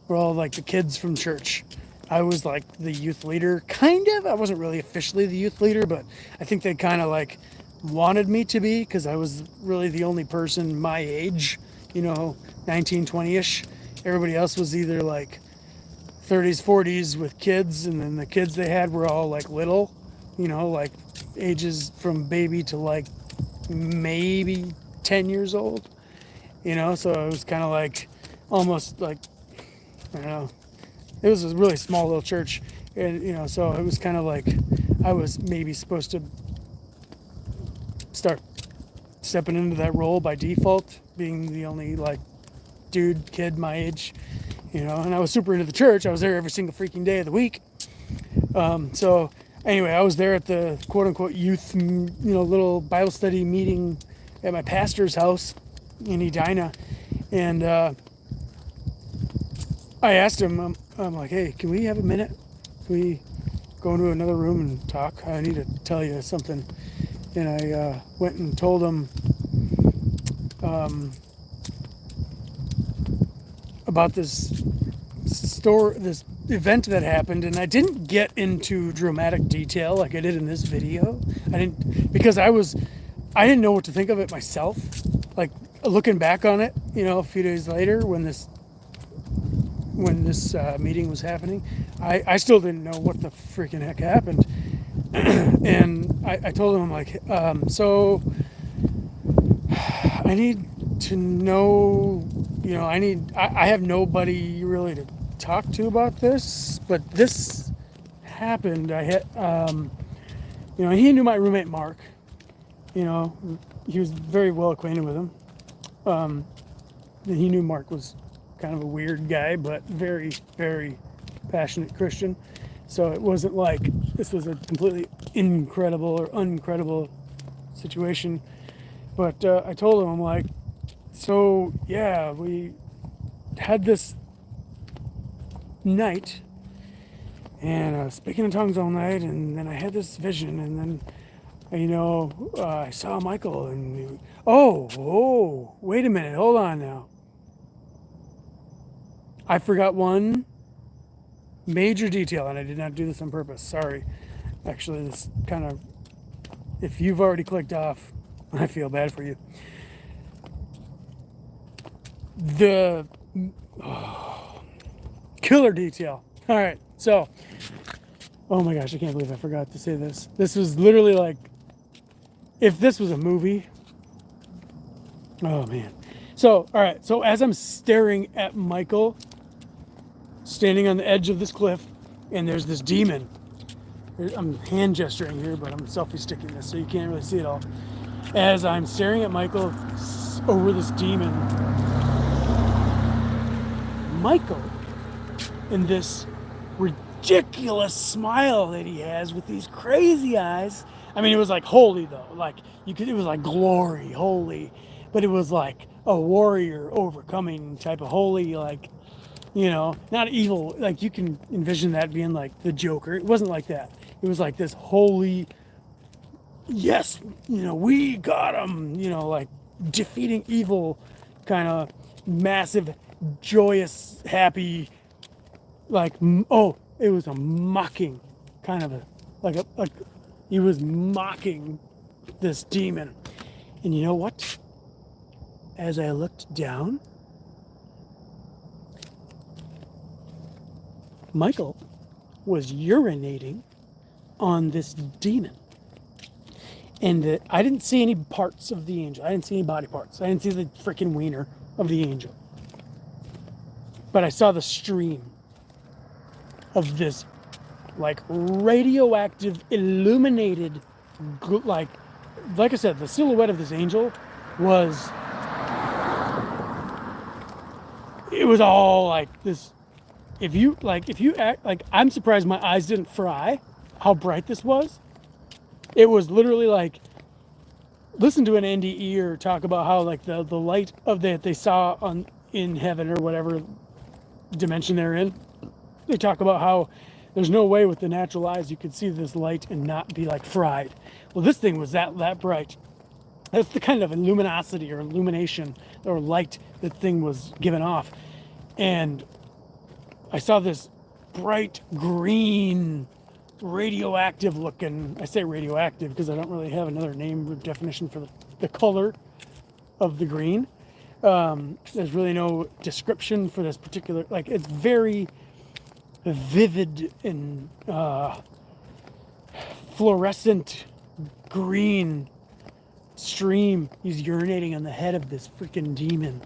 We're all like the kids from church. I was like the youth leader, kind of. I wasn't really officially the youth leader, but I think they kind of like wanted me to be because I was really the only person my age, 19, 20-ish. Everybody else was either like 30s, 40s with kids, and then the kids they had were all like little, like ages from baby to like maybe 10 years old, so it was kind of like almost like, I don't know, it was a really small little church, and so it was kind of like I was maybe supposed to start stepping into that role by default, being the only like kid my age, and I was super into the church. I was there every single freaking day of the week. So anyway, I was there at the quote unquote youth, little Bible study meeting at my pastor's house in Edina. And I asked him, I'm like, hey, can we have a minute? Can we go into another room and talk? I need to tell you something. And I went and told him about this event that happened, and I didn't get into dramatic detail like I did in this video. Because I didn't know what to think of it myself. Like looking back on it, a few days later when this meeting was happening, I still didn't know what the freaking heck happened. And I told him, I'm like, so I need to know, I have nobody really to talk to about this, but this happened. I had, he knew my roommate Mark. He was very well acquainted with him. And he knew Mark was kind of a weird guy, but very, very passionate Christian. So it wasn't like this was a completely incredible or uncredible situation. But I told him, I'm like, so yeah, we had this night, and I was speaking in tongues all night, and then I had this vision, and then I saw Michael, and wait a minute, hold on now. I forgot one major detail, and I did not do this on purpose. Sorry. Actually, this kind of, if you've already clicked off, I feel bad for you. The killer detail. All right, so, oh my gosh, I can't believe I forgot to say this. This was literally like, if this was a movie, oh man. So, all right, so as I'm staring at Michael, standing on the edge of this cliff, and there's this demon. I'm hand gesturing here, but I'm selfie sticking this, so you can't really see it all. As I'm staring at Michael over this demon, Michael, in this ridiculous smile that he has with these crazy eyes. I mean, it was like holy though, like it was like glory, holy, but it was like a warrior overcoming type of holy, like, not evil. Like you can envision that being like the Joker. It wasn't like that. It was like this holy, yes, we got him, like defeating evil, kind of massive, joyous, happy, like, it was a mocking kind of like he was mocking this demon. And you know what? As I looked down, Michael was urinating on this demon. And I didn't see any parts of the angel. I didn't see any body parts. I didn't see the freaking wiener of the angel. But I saw the stream of this, like, radioactive, illuminated, like I said, the silhouette of this angel was, it was all like this. If you act like, I'm surprised my eyes didn't fry how bright this was. It was literally like, listen to an NDE or talk about how like the light of that they saw in heaven or whatever dimension they're in. They talk about how there's no way with the natural eyes you could see this light and not be like fried. Well, this thing was that bright. That's the kind of luminosity or illumination or light that thing was giving off. And I saw this bright green, radioactive looking, I say radioactive because I don't really have another name or definition for the color of the green. There's really no description for this particular, like it's very vivid and fluorescent green stream. He's urinating on the head of this freaking demon.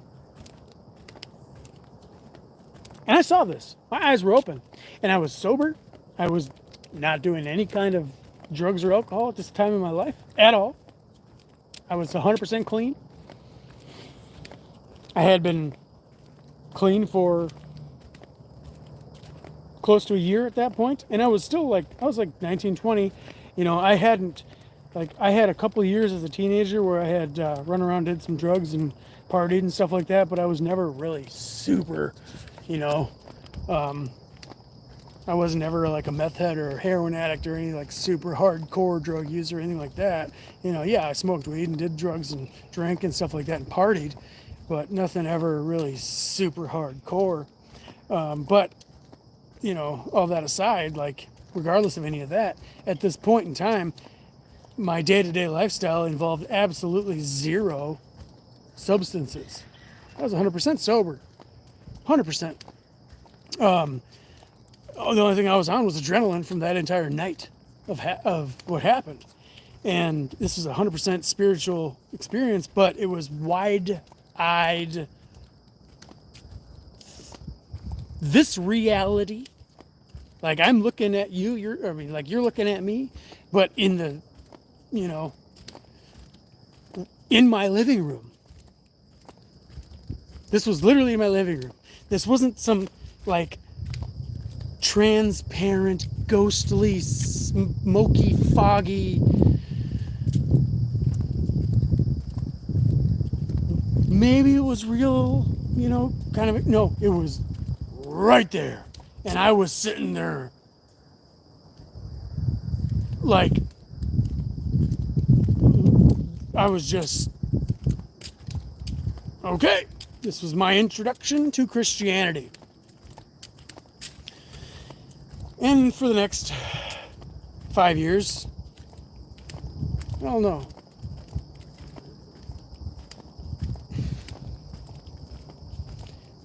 And I saw this. My eyes were open. And I was sober. I was not doing any kind of drugs or alcohol at this time in my life at all. I was 100% clean. I had been clean for close to a year at that point. And I was still like, I was like 19, 20. I hadn't, like, I had a couple of years as a teenager where I had run around, did some drugs and partied and stuff like that. But I was never really super, I was never like a meth head or a heroin addict or any like super hardcore drug user or anything like that. Yeah, I smoked weed and did drugs and drank and stuff like that and partied, but nothing ever really super hardcore. But, all that aside, like regardless of any of that, at this point in time, my day-to-day lifestyle involved absolutely zero substances. I was 100% sober. 100%. The only thing I was on was adrenaline from that entire night of what happened. And this is a 100% spiritual experience, but it was wide-eyed. This reality, like I'm looking at you, you're looking at me, but in the, in my living room. This was literally in my living room. This wasn't some like transparent, ghostly, smoky, foggy maybe it was real, kind of. No, it was right there. And I was sitting there like, I was just, okay, this was my introduction to Christianity. And for the next 5 years, I don't know.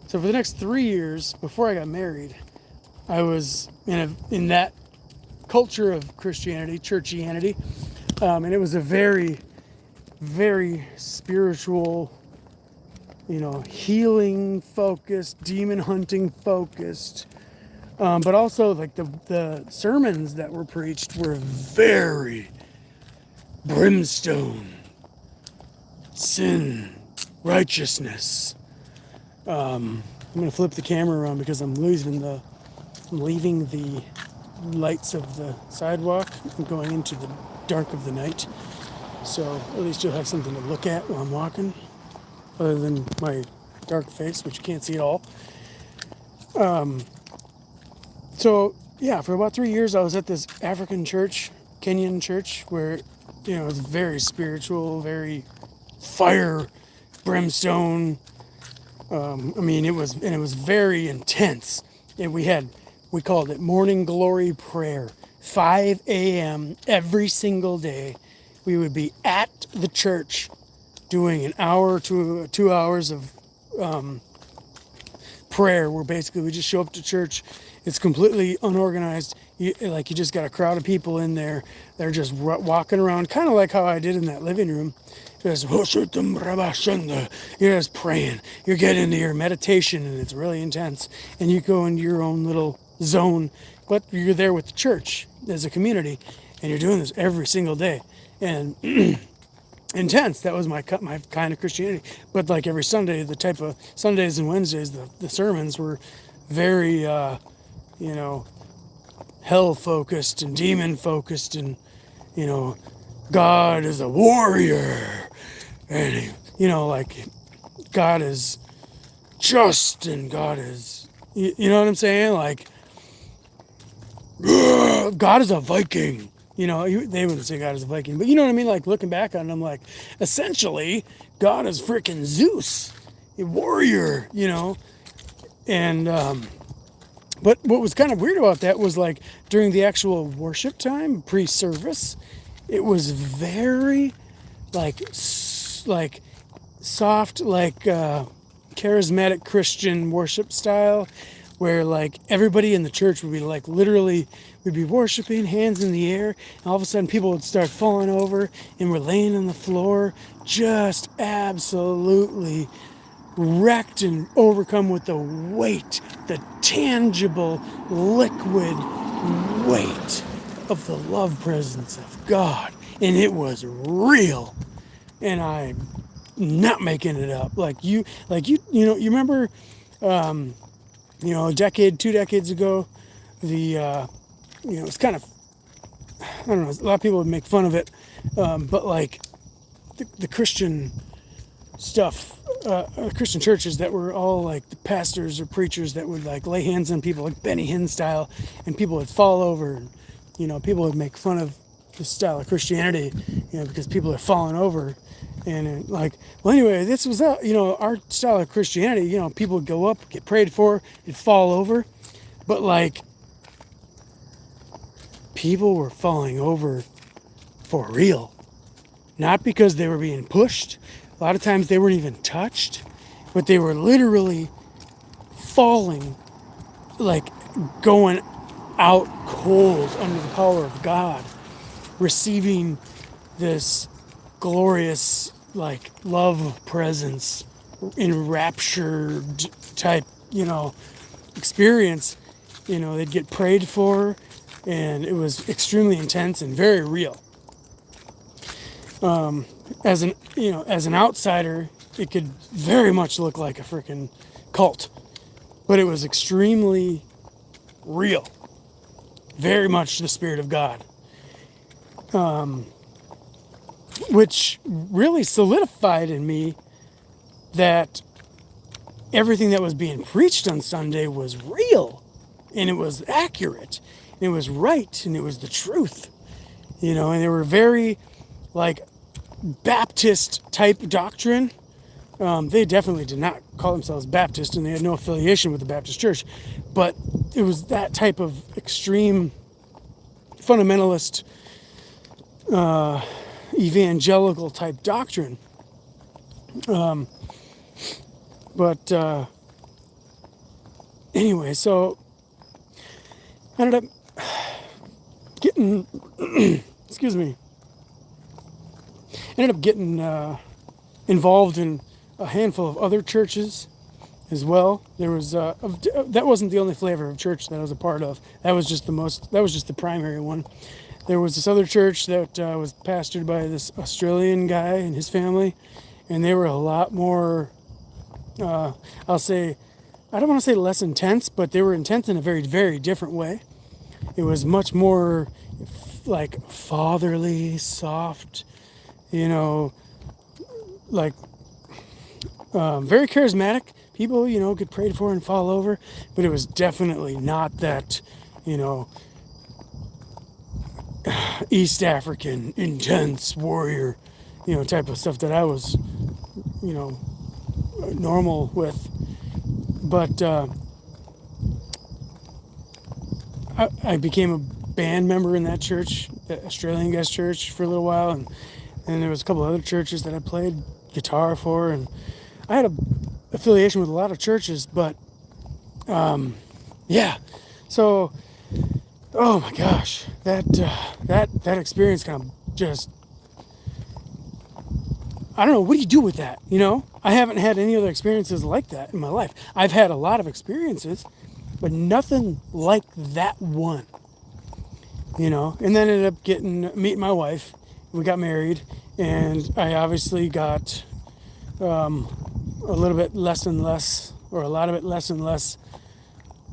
So for the next 3 years before I got married, I was in that culture of Christianity, churchianity, and it was a very, very spiritual, healing focused, demon hunting focused, but also like the sermons that were preached were very brimstone, sin, righteousness. I'm gonna flip the camera around because I'm leaving the lights of the sidewalk and going into the dark of the night. So at least you'll have something to look at while I'm walking, other than my dark face, which you can't see at all. So yeah, for about 3 years I was at this African church, Kenyan church, where it was very spiritual, very fire, brimstone. It was very intense. And we called it morning glory prayer. 5 a.m. every single day. We would be at the church doing an hour to 2 hours of prayer, where basically we just show up to church. It's completely unorganized. You just got a crowd of people in there. They're just walking around, kind of like how I did in that living room. You're just praying. You're getting into your meditation, and it's really intense. And you go into your own little zone, but you're there with the church as a community, and you're doing this every single day. And intense. That was my kind of Christianity. But like every Sunday, the type of Sundays and Wednesdays, the sermons were very, hell focused and demon focused, and God is a warrior, and God is just, and God is, you know what I'm saying? Like, God is a Viking. They wouldn't say God is a Viking, but you know what I mean? Like, looking back on it, I'm like, essentially, God is freaking Zeus, a warrior, And, but what was kind of weird about that was, like, during the actual worship time, pre-service, it was very, like soft, like, charismatic Christian worship style, where like everybody in the church would be like, literally, we'd be worshiping, hands in the air, and all of a sudden people would start falling over, and we're laying on the floor, just absolutely wrecked and overcome with the weight, the tangible, liquid weight of the love presence of God. And it was real. And I'm not making it up. You remember, a decade, 2 decades ago, it's kind of, I don't know, a lot of people would make fun of it, but like the Christian stuff, Christian churches that were all like the pastors or preachers that would like lay hands on people, like Benny Hinn style, and people would fall over, and people would make fun of this style of Christianity, because people are falling over. And anyway, this was our style of Christianity. People would go up, get prayed for, and fall over, but like people were falling over for real, not because they were being pushed. A lot of times they weren't even touched, but they were literally falling, like going out cold under the power of God, receiving this glorious, like, love presence, enraptured type, experience. They'd get prayed for, and it was extremely intense and very real. As an outsider, it could very much look like a freaking cult, but it was extremely real, very much the Spirit of God, which really solidified in me that everything that was being preached on Sunday was real, and it was accurate, and it was right, and it was the truth, and they were very like Baptist type doctrine. They definitely did not call themselves Baptist, and they had no affiliation with the Baptist Church, but it was that type of extreme fundamentalist evangelical type doctrine. But anyway, so I ended up getting, excuse me, ended up getting involved in a handful of other churches as well. There was that wasn't the only flavor of church that I was a part of. That was just the primary one. There was this other church that was pastored by this Australian guy and his family, and they were a lot more, I'll say, I don't want to say less intense, but they were intense in a very, very different way. It was much more like fatherly, soft, like very charismatic. People, get prayed for and fall over, but it was definitely not that, East African, intense warrior, type of stuff that I was, normal with. But I became a band member in that church, that Australian guest church, for a little while, and there was a couple other churches that I played guitar for, and I had a affiliation with a lot of churches, but yeah. So, oh my gosh, that experience kind of just, I don't know, what do you do with that? I haven't had any other experiences like that in my life. I've had a lot of experiences, but nothing like that one. And then ended up meeting my wife. We got married, and I obviously got a little bit less and less, or a lot of it less and less,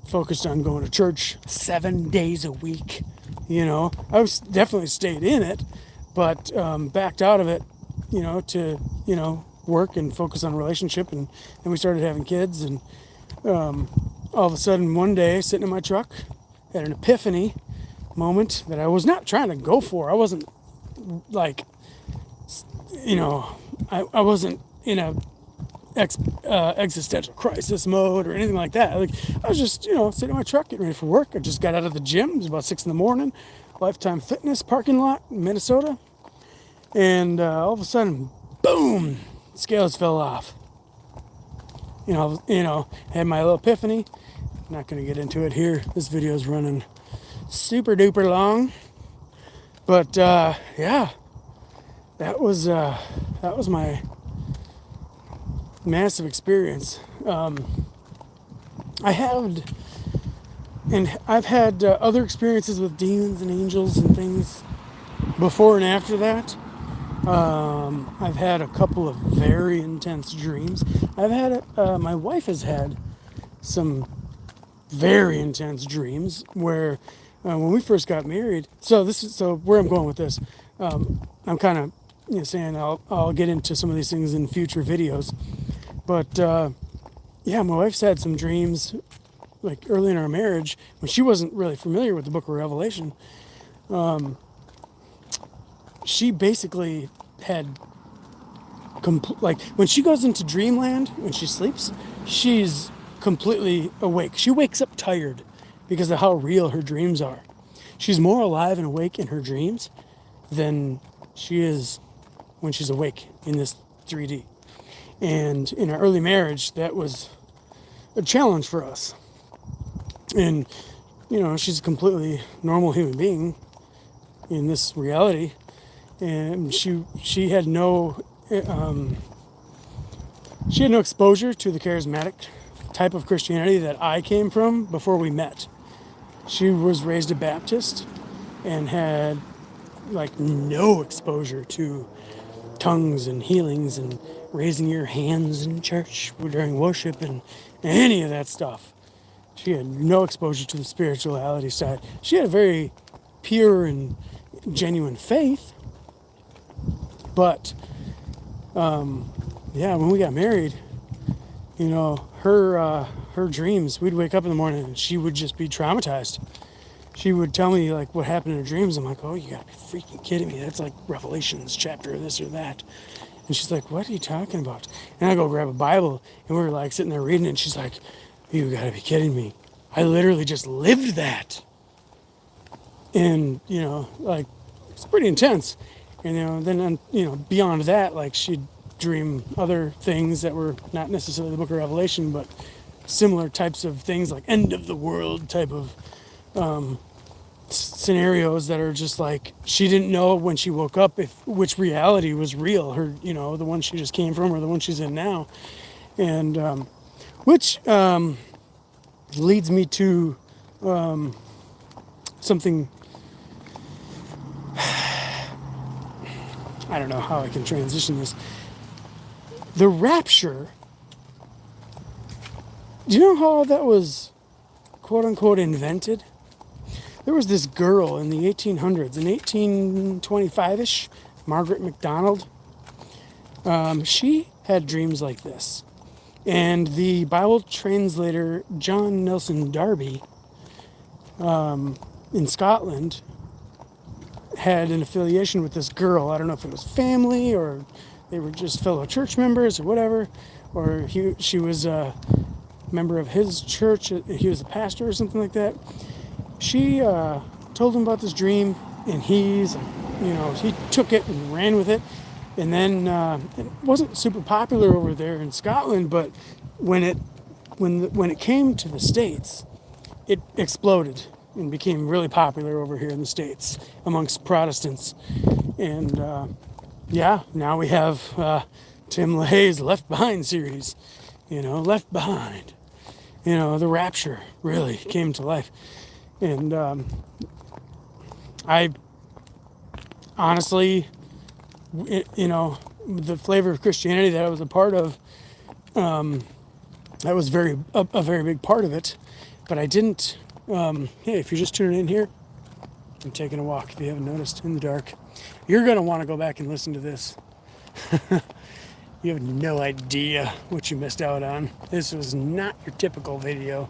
focused on going to church 7 days a week. I was definitely stayed in it, but backed out of it, to work and focus on a relationship, and then we started having kids, and all of a sudden one day, sitting in my truck, had an epiphany moment that I was not trying to go for. I wasn't like, I wasn't in a existential crisis mode or anything like that. Like, I was just, sitting in my truck getting ready for work. I just got out of the gym. It was about 6 a.m. Lifetime Fitness parking lot in Minnesota, and all of a sudden, boom, scales fell off. Had my little epiphany. Not going to get into it here. This video is running super duper long, but yeah, that was my massive experience. I've had other experiences with demons and angels and things before and after that. I've had a couple of very intense dreams. My wife has had some very intense dreams where when we first got married. So where I'm going with this. I'm kind of saying I'll get into some of these things in future videos, but yeah, my wife's had some dreams like early in our marriage when she wasn't really familiar with the Book of Revelation. She basically had like when she goes into dreamland, when she sleeps, she's completely awake. She wakes up tired because of how real her dreams are. She's more alive and awake in her dreams than she is when she's awake in this 3D. And in our early marriage, that was a challenge for us. And, she's a completely normal human being in this reality. And she had no exposure to the charismatic type of Christianity that I came from before we met. She was raised a Baptist and had like no exposure to tongues and healings and raising your hands in church during worship and any of that stuff. She had no exposure to the spirituality side. She had a very pure and genuine faith. But, yeah, when we got married, her dreams, we'd wake up in the morning and she would just be traumatized. She would tell me like what happened in her dreams. I'm like, oh, you gotta be freaking kidding me. That's like Revelations chapter this or that. And she's like, what are you talking about? And I go grab a Bible and we were like sitting there reading it and she's like, you gotta be kidding me. I literally just lived that. And, like, it's pretty intense. And, then, beyond that, like, she'd dream other things that were not necessarily the book of Revelation, but similar types of things, like end of the world type of scenarios that are just like, she didn't know when she woke up which reality was real, her, the one she just came from or the one she's in now. And, which leads me to something. I don't know how I can transition this. The rapture. Do you know how that was, quote unquote, invented? There was this girl in the 1800s, in 1825-ish, Margaret MacDonald. She had dreams like this. And the Bible translator John Nelson Darby in Scotland had an affiliation with this girl. I don't know if it was family or they were just fellow church members or whatever, or she was a member of his church. He was a pastor or something like that. She told him about this dream, and he took it and ran with it. And then it wasn't super popular over there in Scotland, but when it came to the States, it exploded and became really popular over here in the States amongst Protestants. And now we have Tim LaHaye's Left Behind series, Left Behind. The rapture really came to life. And I honestly, the flavor of Christianity that I was a part of, that was a very big part of it. But I didn't. Hey, if you're just tuning in here, I'm taking a walk. If you haven't noticed, in the dark, you're gonna want to go back and listen to this. You have no idea what you missed out on. This was not your typical video.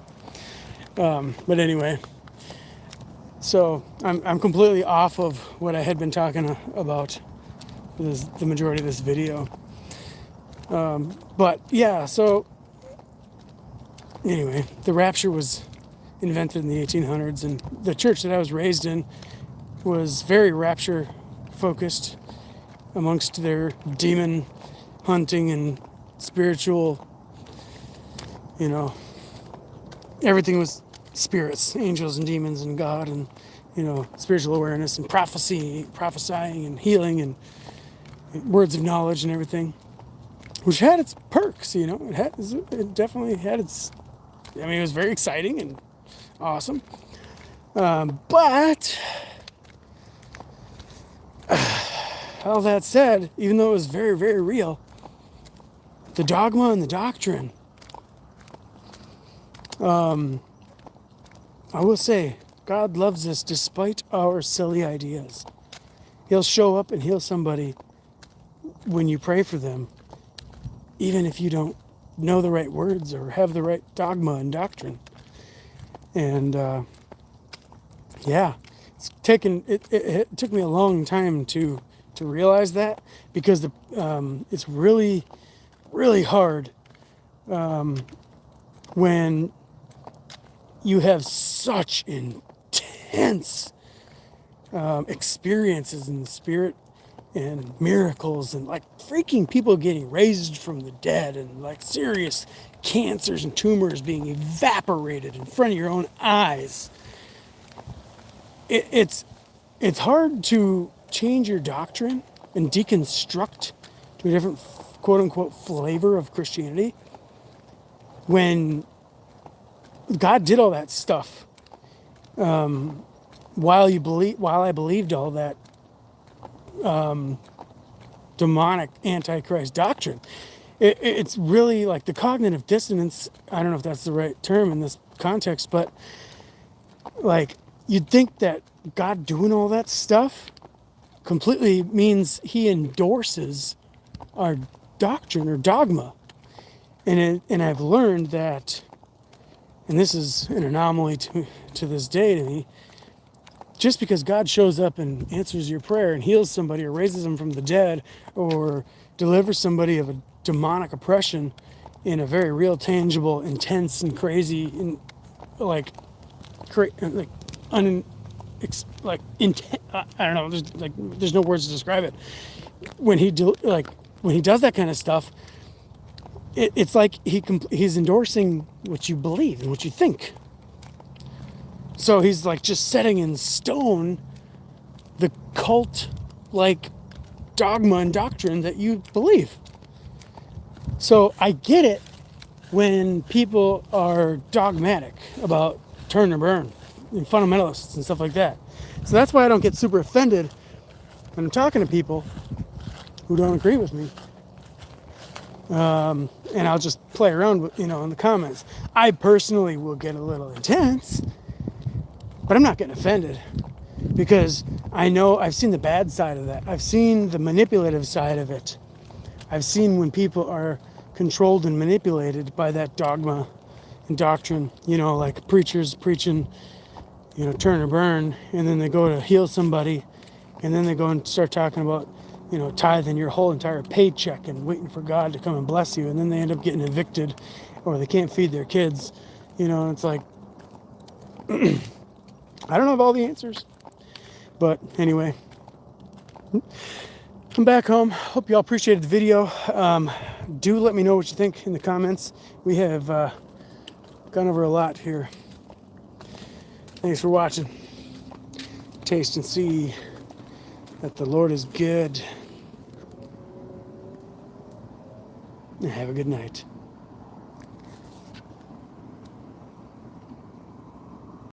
But anyway, so I'm completely off of what I had been talking about for the majority of this video. But yeah, so anyway, the rapture was invented in the 1800s, and the church that I was raised in was very rapture focused amongst their demon hunting and spiritual, everything was spirits, angels and demons and God and, spiritual awareness and prophesying and healing and words of knowledge and everything, which had its perks, it definitely had its, it was very exciting and awesome. But all that said, even though it was very, very real, the dogma and the doctrine, I will say, God loves us despite our silly ideas. He'll show up and heal somebody when you pray for them, even if you don't know the right words or have the right dogma and doctrine. And it took me a long time to realize that, because it's really, really hard when you have such intense experiences in the spirit and miracles and like freaking people getting raised from the dead and like serious cancers and tumors being evaporated in front of your own eyes. It's hard to change your doctrine and deconstruct to a different quote unquote flavor of Christianity when God did all that stuff while I believed all that demonic antichrist doctrine. It's really like the cognitive dissonance. I don't know if that's the right term in this context, but like you'd think that God doing all that stuff completely means he endorses our doctrine or dogma. And I've learned that, and this is an anomaly to this day to me, just because God shows up and answers your prayer and heals somebody or raises them from the dead or delivers somebody of a demonic oppression in a very real, tangible, intense, and crazy, and like intent. I don't know. There's no words to describe it. When when he does that kind of stuff, it's like he's endorsing what you believe and what you think. So he's like just setting in stone the cult like dogma and doctrine that you believe. So I get it when people are dogmatic about turn or burn and fundamentalists and stuff like that. So that's why I don't get super offended when I'm talking to people who don't agree with me. And I'll just play around with, in the comments. I personally will get a little intense, but I'm not getting offended because I know I've seen the bad side of that. I've seen the manipulative side of it. I've seen when people are controlled and manipulated by that dogma and doctrine, like preachers preaching, turn or burn, and then they go to heal somebody, and then they go and start talking about, tithing your whole entire paycheck and waiting for God to come and bless you, and then they end up getting evicted or they can't feed their kids. It's like, I don't have all the answers. But anyway, I'm back home. Hope y'all appreciated the video. Do let me know what you think in the comments. We have gone over a lot here. Thanks for watching. Taste and see that the Lord is good. And have a good night.